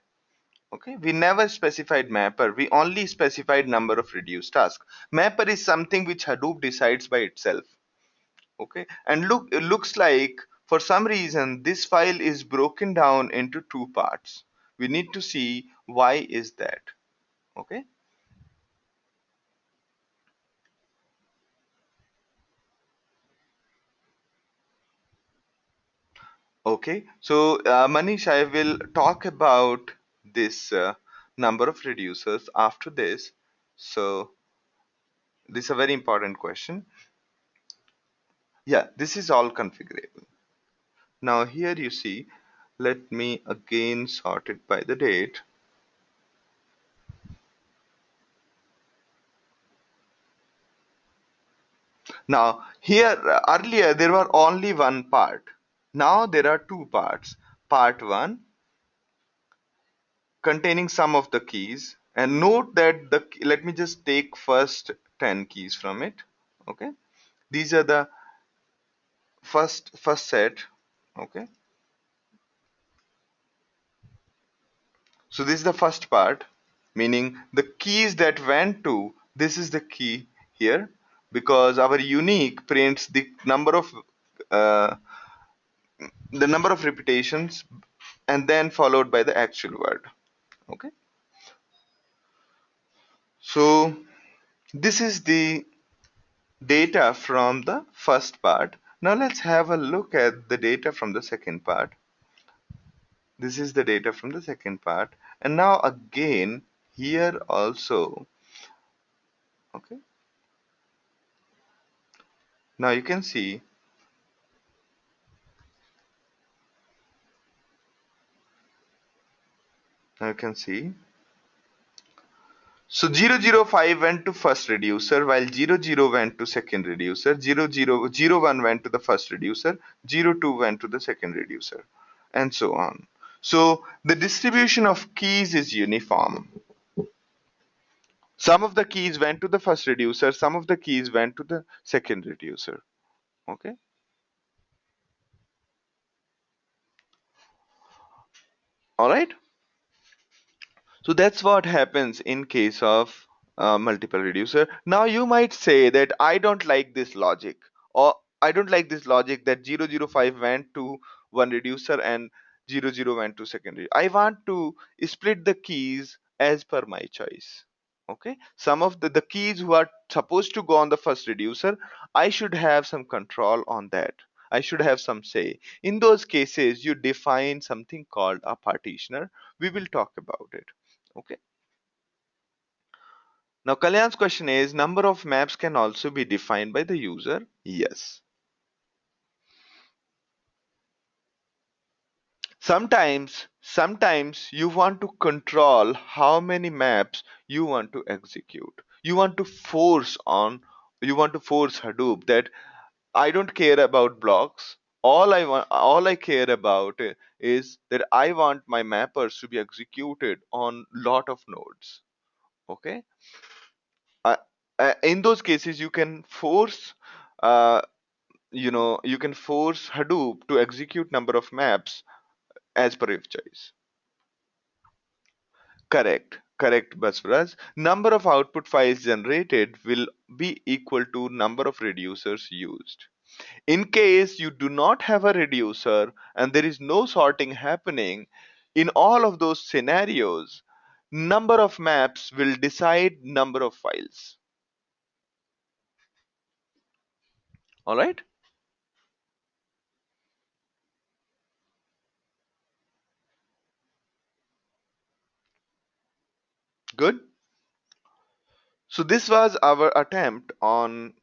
Okay, we never specified mapper. We only specified number of reduced tasks. Mapper is something which Hadoop decides by itself. Okay, and look, it looks like for some reason this file is broken down into two parts. We need to see why is that. Okay. Okay, so Manish, I will talk about this number of reducers after this. So this is a very important question. Yeah, this is all configurable. Now here you see, let me again sort it by the date. Now here, earlier there were only one part. Now there are two parts. Part 1 containing some of the keys, and note that let me just take first 10 keys from it. Okay, these are the first set. Okay, so this is the first part, meaning the keys that went to, this is the key here, because our unique prints uh, the number of repetitions and then followed by the actual word. Okay, so this is the data from the first part. Now let's have a look at the data from the second part. This is the data from the second part, and now again here also. Okay, now you can see, now you can see so 005 went to first reducer, while 00 went to second reducer, 0001 went to the first reducer, 02 went to the second reducer, and so on. So the distribution of keys is uniform. Some of the keys went to the first reducer, some of the keys went to the second reducer. Okay. All right. So that's what happens in case of multiple reducer. Now you might say that I don't like this logic, or I don't like this logic that 005 went to one reducer and 00 went to secondary. I want to split the keys as per my choice. Okay, some of the keys who are supposed to go on the first reducer, I should have some control on that. I should have some say. In those cases, you define something called a partitioner. We will talk about it. Okay. Now, Kalyan's question is, number of maps can also be defined by the user. Yes. Sometimes you want to control how many maps you want to execute. You want to force Hadoop that I don't care about blocks. all I care about is that I want my mappers to be executed on lot of nodes. Okay. uh, in those cases you can force uh, you can force Hadoop to execute number of maps as per your choice. Correct, Baswaraj. Number of output files generated will be equal to number of reducers used. In case you do not have a reducer and there is no sorting happening, in all of those scenarios, number of maps will decide number of files. All right? Good. So this was our attempt on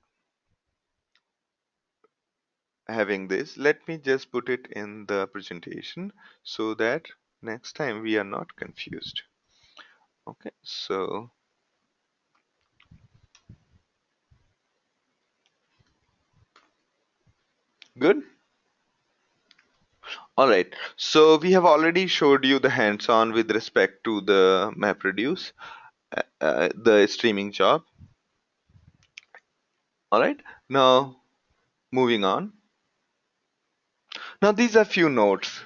having this. Let me just put it in the presentation so that next time we are not confused. Okay, so good. All right. So we have already showed you the hands-on with respect to the MapReduce, the streaming job. All right. Now moving on. Now these are few notes.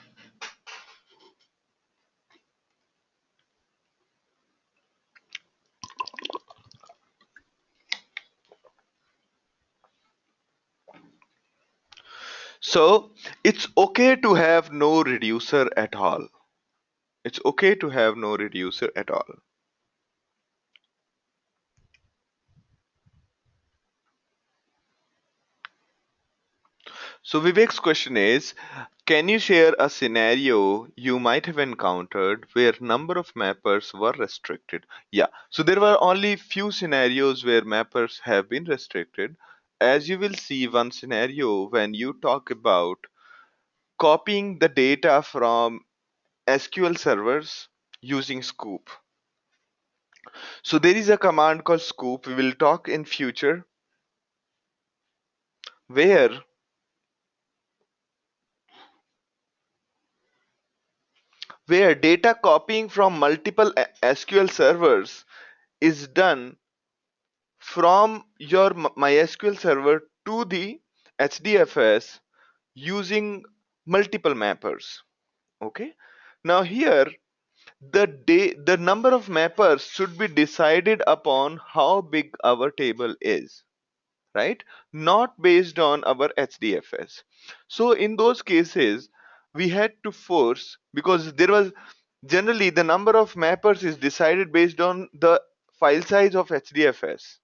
So it's okay to have no reducer at all. It's okay to have no reducer at all. So Vivek's question is, can you share a scenario you might have encountered where number of mappers were restricted? Yeah, so there were only few scenarios where mappers have been restricted. As you will see one scenario when you talk about copying the data from SQL servers using Scoop. So there is a command called Scoop. We will talk in future where data copying from multiple SQL servers is done from your MySQL server to the HDFS using multiple mappers. Okay. Now here the number of mappers should be decided upon how big our table is, right? Not based on our HDFS. So in those cases, we had to force, because there was generally the number of mappers is decided based on the file size of HDFS.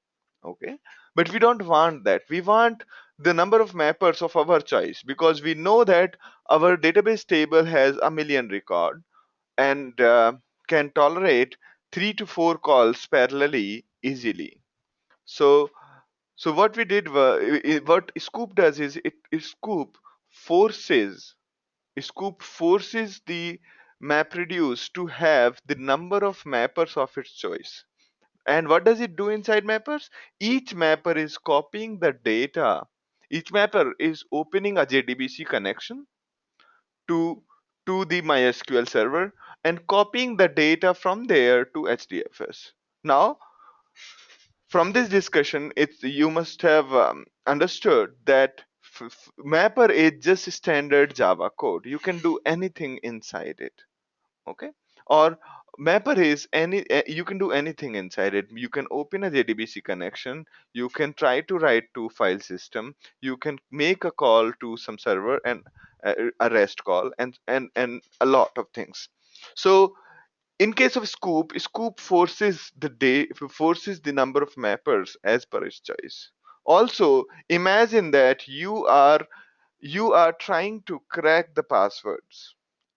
Okay, but we don't want that. We want the number of mappers of our choice, because we know that our database table has a million record and can tolerate 3 to 4 calls parallelly easily. So what we did was, what Scoop does is forces Scoop forces the MapReduce to have the number of mappers of its choice. And what does it do inside mappers? Each mapper is copying the data. Each mapper is opening a JDBC connection to the MySQL server and copying the data from there to HDFS. Now, from this discussion, you must have understood that mapper is just standard Java code. You can do anything inside it. Okay. Or mapper is you can do anything inside it. You can open a JDBC connection, you can try to write to file system, you can make a call to some server and a REST call, and a lot of things. So in case of Scoop forces the number of mappers as per its choice. Also, imagine that you are trying to crack the passwords.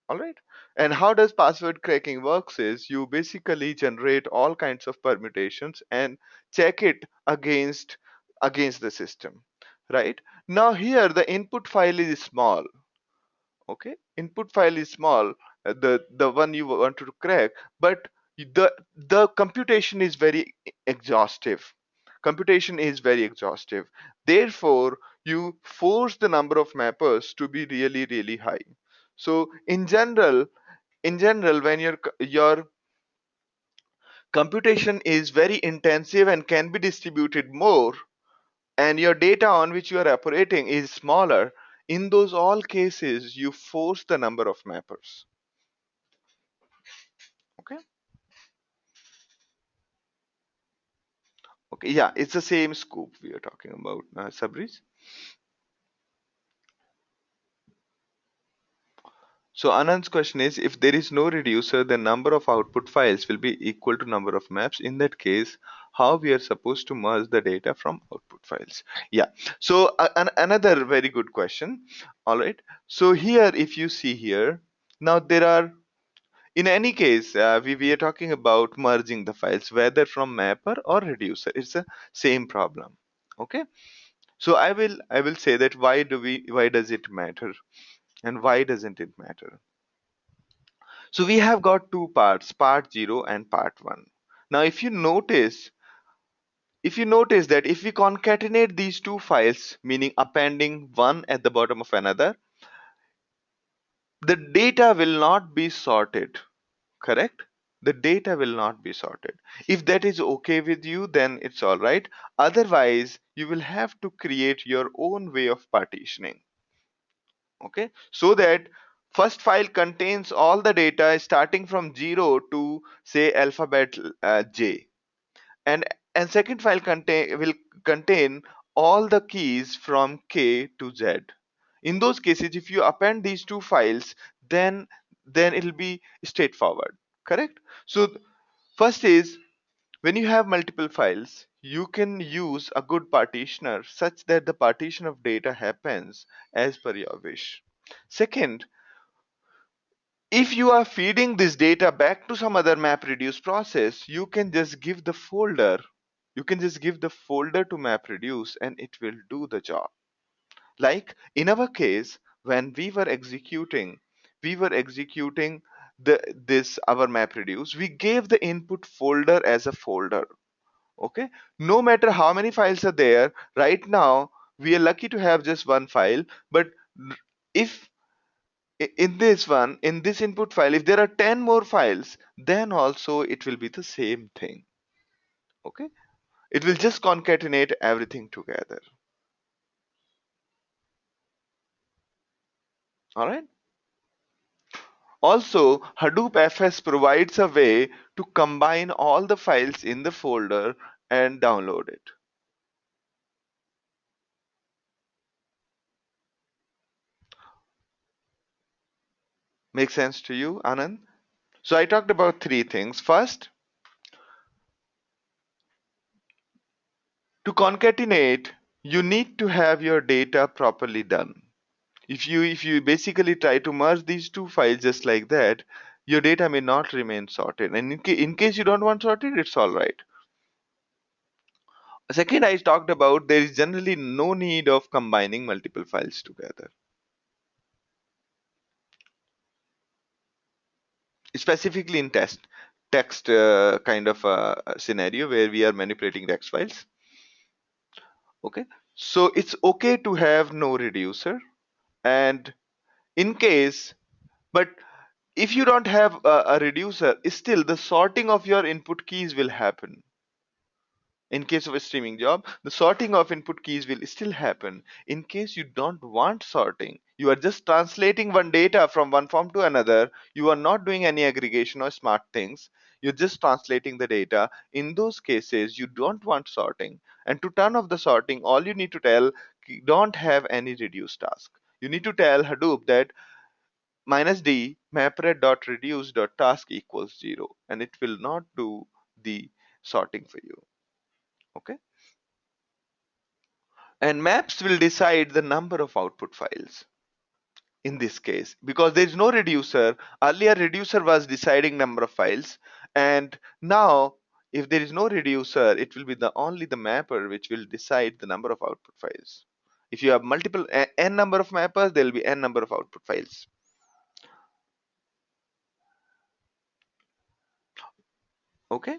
All right. And how does password cracking works is you basically generate all kinds of permutations and check it against the system. Right. Now here the input file is small. Okay. Input file is small, the one you want to crack, but the computation is very exhaustive. computation is very exhaustive. Therefore, you force the number of mappers to be really, really high. So in general, when your computation is very intensive and can be distributed more, and your data on which you are operating is smaller, in those all cases you force the number of mappers. Okay. Okay, yeah, it's the same scoop we are talking about, Sabris. So Anand's question is, if there is no reducer, the number of output files will be equal to number of maps. In that case, how we are supposed to merge the data from output files? Yeah. So another very good question. All right. So here, if you see here, now there are, in any case, we are talking about merging the files, whether from mapper or reducer. It's the same problem. Okay. So I will say that why does it matter and why doesn't it matter? So we have got two parts, part 0 and part 1. Now if you notice that if we concatenate these two files, meaning appending one at the bottom of another, the data will not be sorted, correct? The data will not be sorted. If that is okay with you, then it's all right. Otherwise, you will have to create your own way of partitioning. Okay, so that first file contains all the data starting from 0 to say alphabet J, and second file will contain all the keys from K to Z. In those cases, if you append these two files, then it'll be straightforward, correct? So first is, when you have multiple files, you can use a good partitioner such that the partition of data happens as per your wish. Second, if you are feeding this data back to some other MapReduce process, you can just give the folder to MapReduce and it will do the job. Like in our case, when we were executing this our MapReduce, we gave the input folder as a folder. Okay, no matter how many files are there, right now we are lucky to have just one file, but if in this one, in this input file, if there are 10 more files, then also it will be the same thing. Okay, it will just concatenate everything together. All right. Also, Hadoop FS provides a way to combine all the files in the folder and download it. Make sense to you, Anand? So I talked about three things. First, to concatenate, you need to have your data properly done. If you basically try to merge these two files just like that, your data may not remain sorted, and in case you don't want sorted, it's all right. Second, I talked about there is generally no need of combining multiple files together, specifically in text kind of a scenario where we are manipulating text files. Okay, so it's okay to have no reducer, and in case, but if you don't have a reducer, still the sorting of your input keys will happen. In case of a streaming job, the sorting of input keys will still happen. In case you don't want sorting, you are just translating one data from one form to another, you are not doing any aggregation or smart things, you're just translating the data. In those cases, you don't want sorting. And to turn off the sorting, all you need to tell, don't have any reduce task. You need to tell Hadoop that -d mapred.reduce.task equals 0, and it will not do the sorting for you. Okay, and maps will decide the number of output files in this case, because there is no reducer. Earlier reducer was deciding number of files, and now if there is no reducer, it will be the only the mapper which will decide the number of output files. If you have multiple n number of mappers, there will be n number of output files. Okay,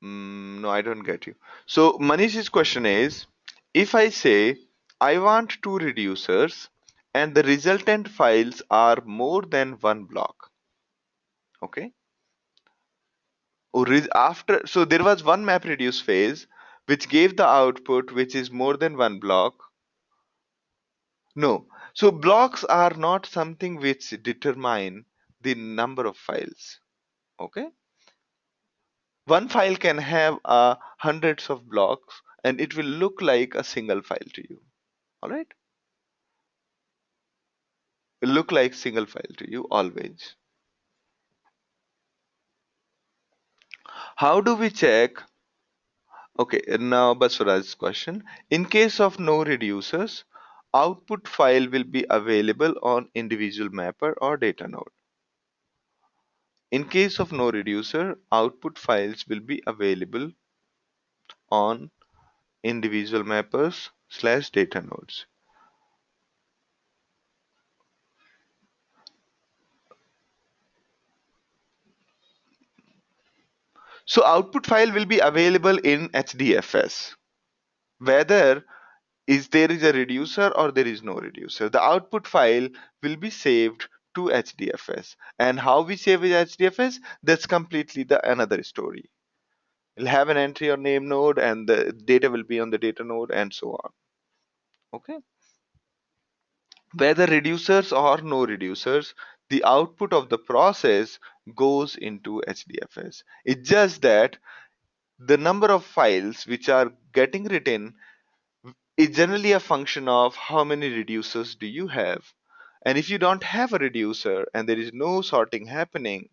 No, I don't get you. So Manish's question is, if I say I want two reducers and the resultant files are more than one block, okay? After, so there was one map reduce phase which gave the output which is more than one block. No. So blocks are not something which determine the number of files. Okay. One file can have hundreds of blocks and it will look like a single file to you. All right. Will look like single file to you always. How do we check? Okay. Now Baswaraj's question. In case of no reducers, output file will be available on individual mapper or data node. In case of no reducer, output files will be available on individual mappers slash data nodes. So output file will be available in HDFS. Whether is there is a reducer or there is no reducer, the output file will be saved to HDFS. And how we save it HDFS, that's completely the another story. We'll have an entry on name node and the data will be on the data node and so on. Okay. Whether reducers or no reducers, the output of the process goes into HDFS. It's just that the number of files which are getting written is generally a function of how many reducers do you have. And if you don't have a reducer and there is no sorting happening,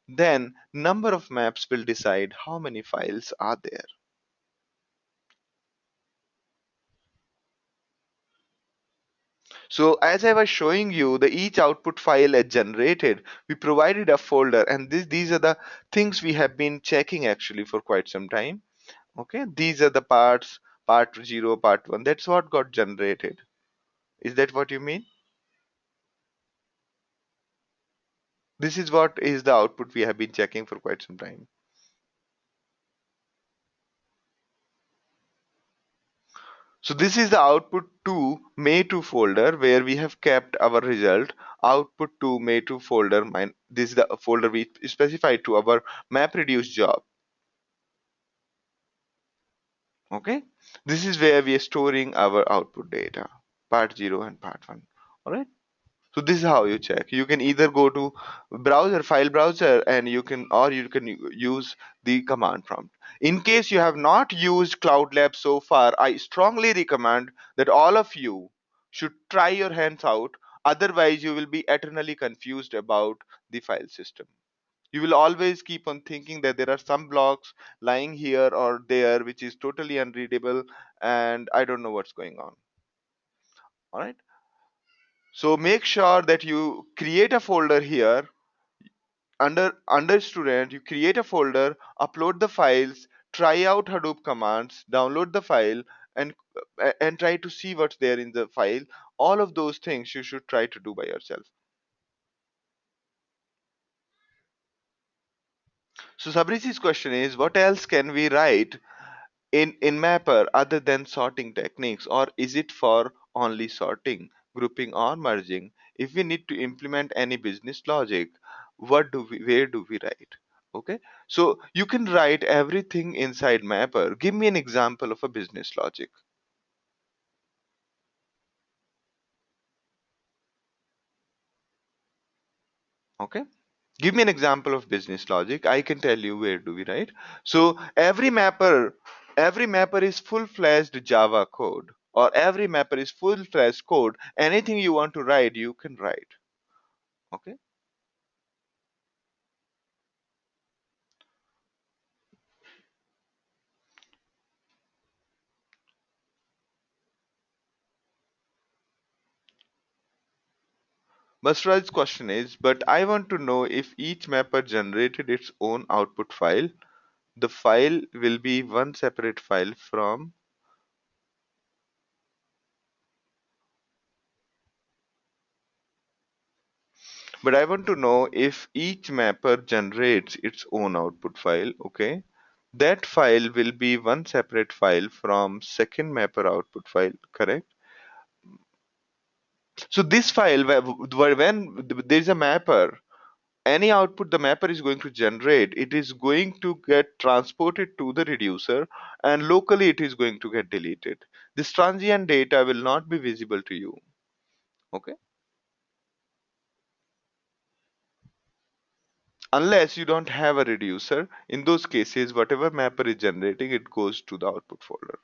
then number of maps will decide how many files are there. So as I was showing you, the each output file is generated, we provided a folder, and these are the things we have been checking actually for quite some time. Okay, these are the parts, part 0, part 1. That's what got generated. Is that what you mean? This is what is the output we have been checking for quite some time. So this is the output to May2 folder where we have kept our result. Output to May2 folder. This is the folder we specified to our MapReduce job. Okay, this is where we are storing our output data, part 0 and part 1. All right. So this is how you check. You can either go to browser, file browser, and you can use the command prompt. In case you have not used Cloud Lab so far, I strongly recommend that all of you should try your hands out. Otherwise, you will be eternally confused about the file system. You will always keep on thinking that there are some blocks lying here or there which is totally unreadable, and I don't know what's going on. All right. So make sure that you create a folder here under student. You create a folder, upload the files, try out Hadoop commands, download the file, and try to see what's there in the file. All of those things you should try to do by yourself. So Sabrisi's question is, what else can we write in Mapper other than sorting techniques, or is it for only sorting, grouping, or merging? If we need to implement any business logic, where do we write? Okay, so you can write everything inside Mapper. Give me an example of a business logic. Okay, give me an example of business logic. I can tell you where do we write. So every mapper is full-fledged Java code, or every mapper is full-fledged code. Anything you want to write, you can write. Okay. Basraj's question is, but I want to know if each mapper generated its own output file. The file will be one separate file from. But I want to know if each mapper generates its own output file. Okay. that file will be one separate file from second mapper output file, correct? So this file, when there is a mapper, any output the mapper is going to generate, it is going to get transported to the reducer, and locally it is going to get deleted. This transient data will not be visible to you. Okay, unless you don't have a reducer. In those cases, whatever mapper is generating, it goes to the output folder.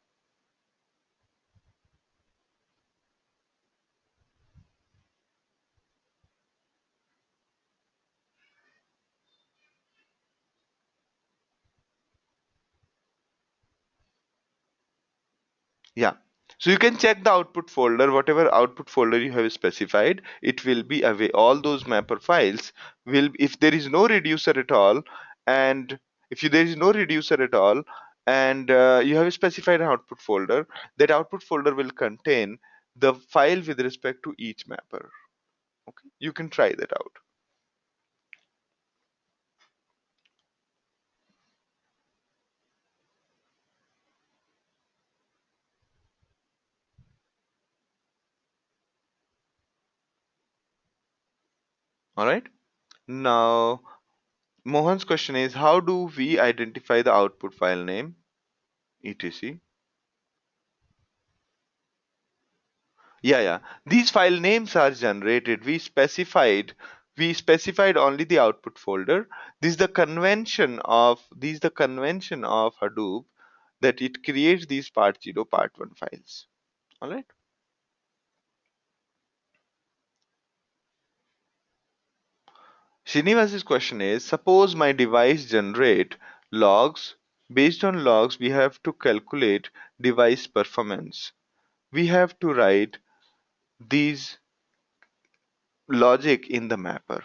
Yeah. So you can check the output folder, whatever output folder you have specified, it will be away. All those mapper files will, if there is no reducer at all, and if there is no reducer at all, and you have specified an output folder, that output folder will contain the file with respect to each mapper. Okay, you can try that out. All right. Now, Mohan's question is, how do we identify the output file name, etc? Yeah. These file names are generated. We specified only the output folder. This is the convention of Hadoop, that it creates these part 0, part 1 files. All right. Srinivas's question is, suppose my device generate logs. Based on logs, we have to calculate device performance. We have to write these logic in the mapper.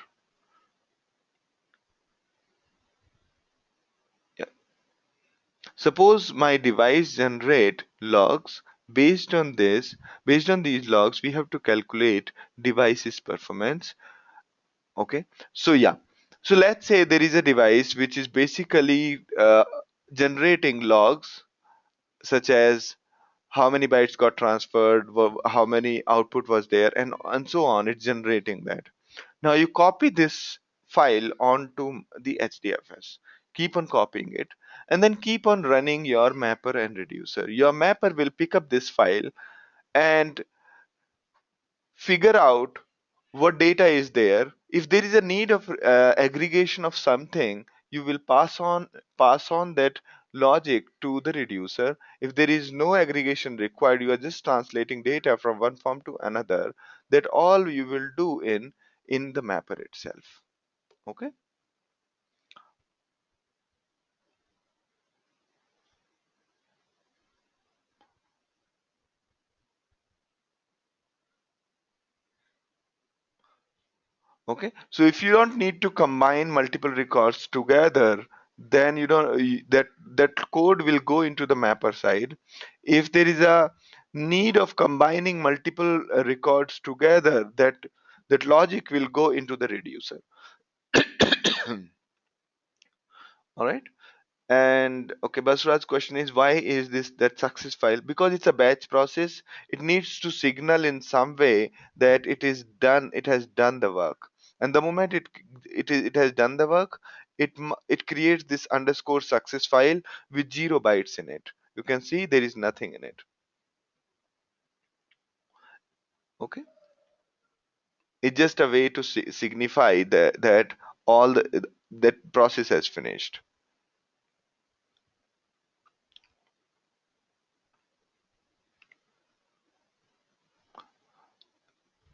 Yeah. Suppose my device generate logs. Based on this, based on these logs, we have to calculate device's performance. Okay. So yeah. So let's say there is a device which is basically generating logs such as how many bytes got transferred, how many output was there, and so on. It's generating that. Now you copy this file onto the HDFS. Keep on copying it, and then keep on running your mapper and reducer. Your mapper will pick up this file and figure out what data is there. If there is a need of aggregation of something, you will pass on that logic to the reducer. If there is no aggregation required, you are just translating data from one form to another. That all you will do in the mapper itself. Okay. Okay, so if you don't need to combine multiple records together, then you don't that code will go into the mapper side. If there is a need of combining multiple records together, that logic will go into the reducer. All right. And okay, Basraj's question is, why is this that success file? Because it's a batch process. It needs to signal in some way that it is done. It has done the work, and the moment it has done the work, it creates this underscore success file with 0 bytes in it. You can see there is nothing in it. Okay, it's just a way to signify that that process has finished.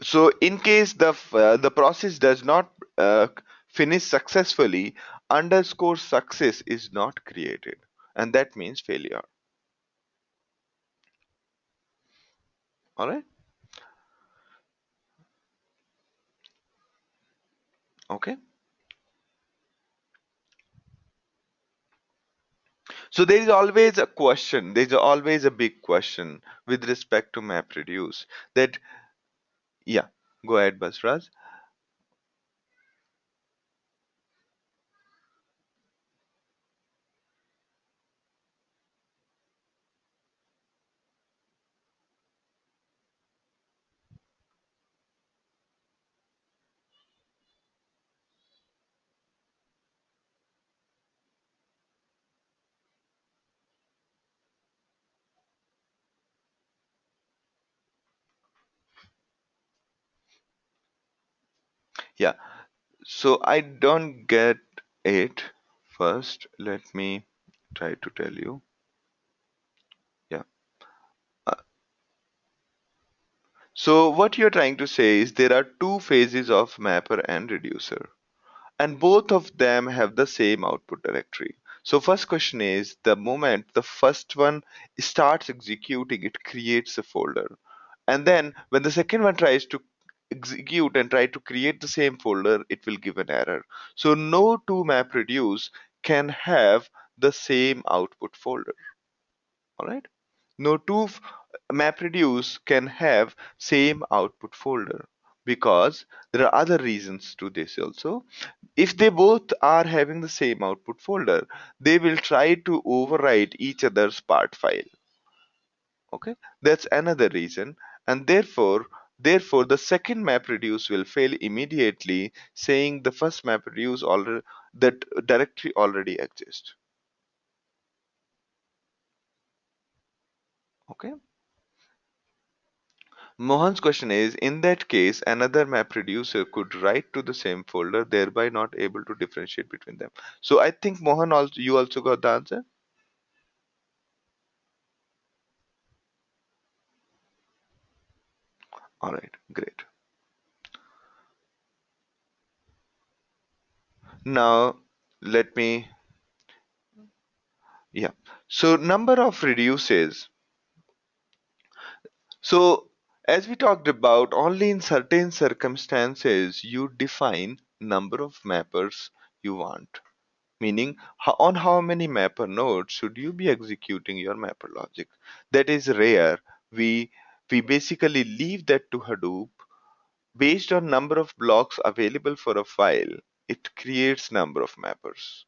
So in case the process does not finish successfully, underscore success is not created, and that means failure. All right. Okay. So there is always a question. There is always a big question with respect to MapReduce. That yeah. Go ahead, Basraj. Yeah. So I don't get it. First, let me try to tell you. Yeah. Uh, So what you're trying to say is there are two phases of mapper and reducer, and both of them have the same output directory. So first question is, the moment the first one starts executing, it creates a folder. And then when the second one tries to execute and try to create the same folder, it will give an error. So no two map reduce can have the same output folder. All right. No two MapReduce can have same output folder because there are other reasons to this also. If they both are having the same output folder, they will try to overwrite each other's part file. Okay, that's another reason, and therefore the second MapReduce will fail immediately, saying the first MapReduce already that directory already exists. Okay. Mohan's question is, in that case, another map reducer could write to the same folder, thereby not able to differentiate between them. So I think Mohan, also you also got the answer. All right, great. Now let me, yeah. So number of reduces. So as we talked about, only in certain circumstances you define number of mappers you want. Meaning on how many mapper nodes should you be executing your mapper logic. That is rare. We basically leave that to Hadoop. Based on number of blocks available for a file, it creates number of mappers.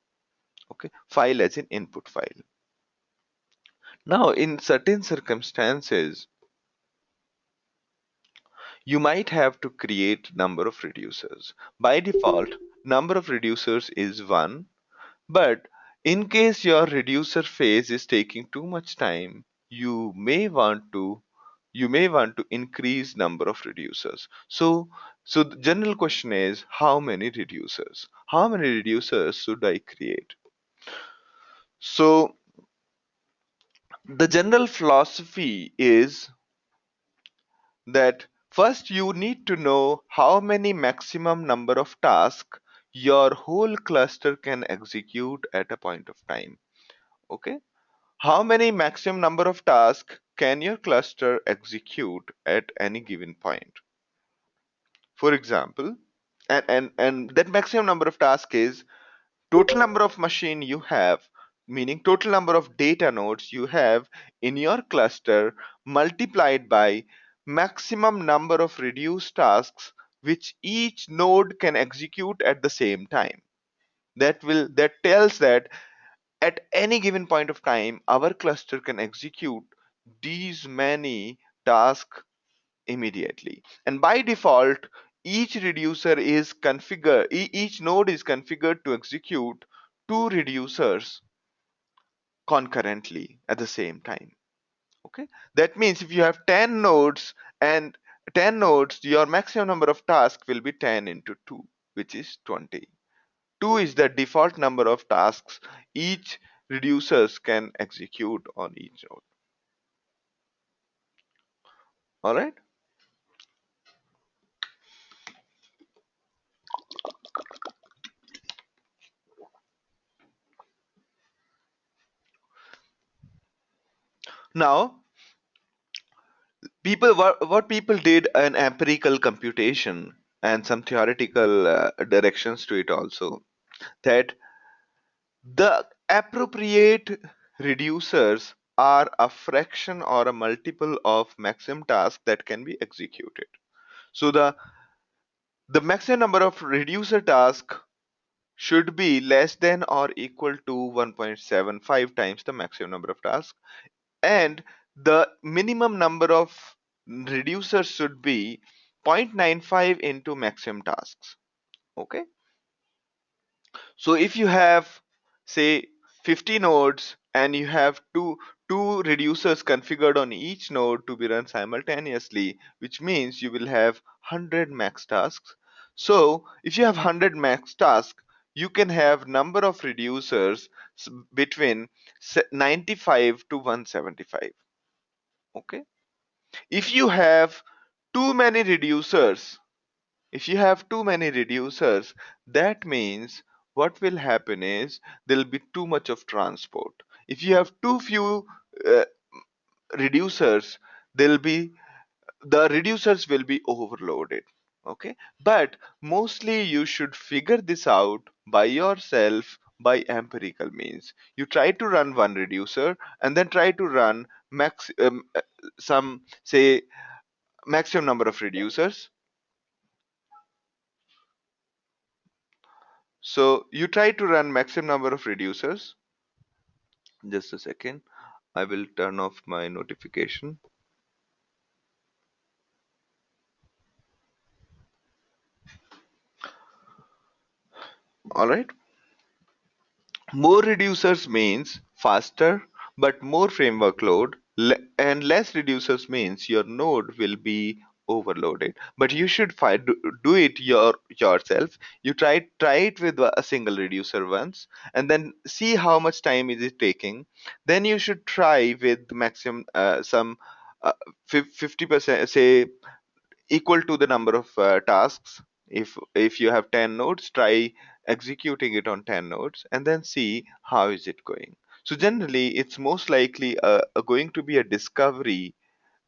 Okay, file as in input file. Now in certain circumstances you might have to create number of reducers. By default, number of reducers is 1. But in case your reducer phase is taking too much time, you may want to increase number of reducers. So the general question is, how many reducers? How many reducers should I create? So the general philosophy is that first you need to know how many maximum number of tasks your whole cluster can execute at a point of time. Okay, how many maximum number of tasks can your cluster execute at any given point? For example, and that maximum number of tasks is total number of machine you have, meaning total number of data nodes you have in your cluster multiplied by maximum number of reduced tasks which each node can execute at the same time. That tells that at any given point of time, our cluster can execute these many tasks immediately. And by default, each reducer is configured, each node is configured to execute two reducers concurrently at the same time. Okay, that means if you have 10 nodes and 10 nodes, your maximum number of tasks will be 10 into 2, which is 20. 2 is the default number of tasks each reducers can execute on each node. All right. Now, what people did an empirical computation and some theoretical directions to it also, that the appropriate reducers are a fraction or a multiple of maximum task that can be executed. So the maximum number of reducer task should be less than or equal to 1.75 times the maximum number of tasks, and the minimum number of reducers should be 0.95 into maximum tasks. Okay, so if you have, say, 50 nodes and you have two reducers configured on each node to be run simultaneously, which means you will have 100 max tasks. So if you have 100 max tasks, you can have number of reducers between 95 to 175. Okay. If you have too many reducers, if you have too many reducers, that means what will happen is there'll be too much of transport. If you have too few uh, reducers, there'll be the reducers will be overloaded. Okay, but mostly you should figure this out by yourself by empirical means. You try to run one reducer and then try to run some say maximum number of reducers. So you try to run maximum number of reducers. Just a second, I will turn off my notification. All right. More reducers means faster but more framework load, and less reducers means your node will be overloaded. But you should do it yourself. You try it with a single reducer once, and then see how much time is it taking. Then you should try with maximum some 50%, say equal to the number of tasks. If you have 10 nodes, try executing it on 10 nodes and then see how is it going. So generally it's most likely going to be a discovery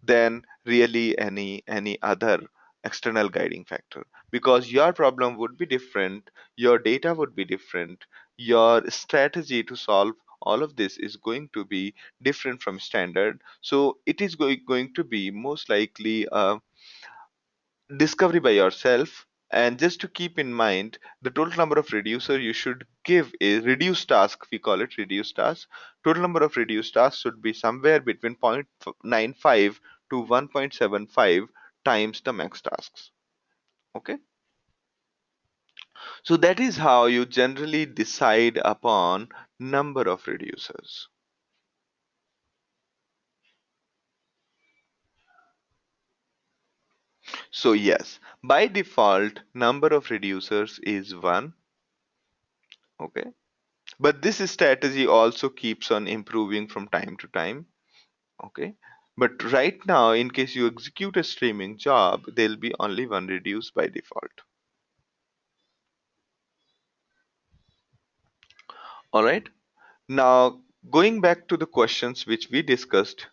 than really any other external guiding factor, because your problem would be different, your data would be different, your strategy to solve all of this is going to be different from standard. So it is going to be most likely discovery by yourself. And just to keep in mind, the total number of reducer you should give is reduced task, we call it reduced task. Total number of reduced tasks should be somewhere between 0.95 to 1.75 times the max tasks. Okay, so that is how you generally decide upon number of reducers. So yes, by default number of reducers is 1. Okay, but this strategy also keeps on improving from time to time. Okay, but right now in case you execute a streaming job, there'll be only one reduce by default. All right, now going back to the questions which we discussed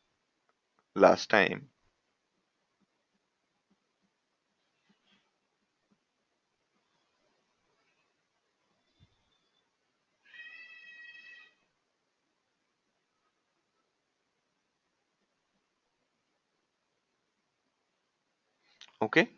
last time. Okay,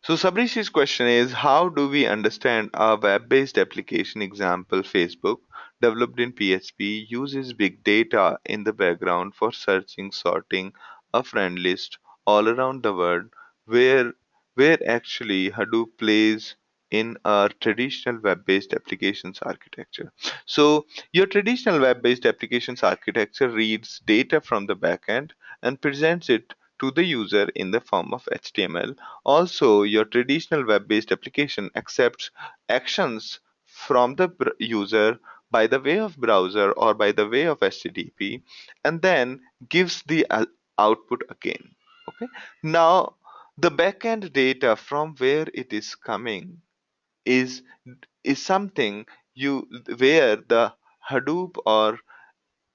so Sabrish's question is, how do we understand a web-based application example Facebook developed in PHP uses big data in the background for searching, sorting a friend list all around the world, where where actually Hadoop plays in a traditional web-based applications architecture. So your traditional web-based applications architecture reads data from the backend and presents it to the user in the form of HTML. Also, your traditional web-based application accepts actions from the user by the way of browser or by the way of HTTP, and then gives the output again. Okay. Now, the backend data from where it is coming is is something you where the Hadoop or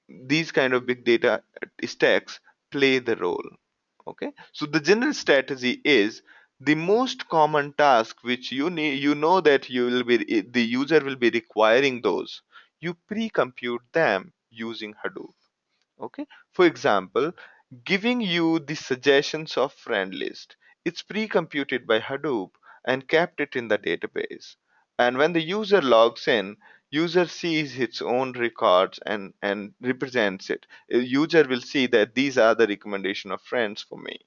these kind of big data stacks play the role. Okay, so the general strategy is the most common task which you know that you will be the user will be requiring those, you pre-compute them using Hadoop. Okay, for example, giving you the suggestions of friend list, it's pre-computed by Hadoop and kept it in the database, and when the user logs in, user sees its own records and represents it. A user will see that these are the recommendation of friends for me.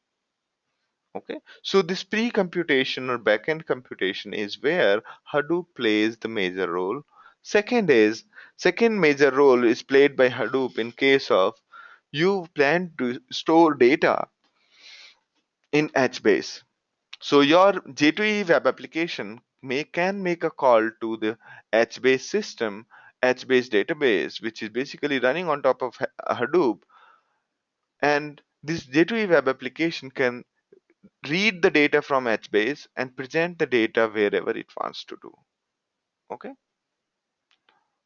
Okay, so this pre-computation or backend computation is where Hadoop plays the major role. Second is second major role is played by Hadoop in case of you plan to store data in HBase. So your J2E web application can make a call to the H-based system, H-based database, which is basically running on top of Hadoop, and this J2E web application can read the data from HBase and present the data wherever it wants to do. Okay,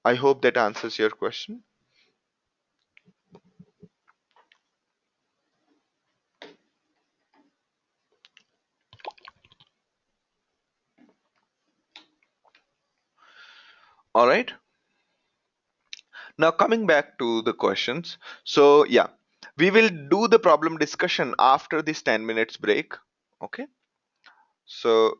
I hope that answers your question. All right, now coming back to the questions. So yeah, we will do the problem discussion after this 10 minutes break. Okay, so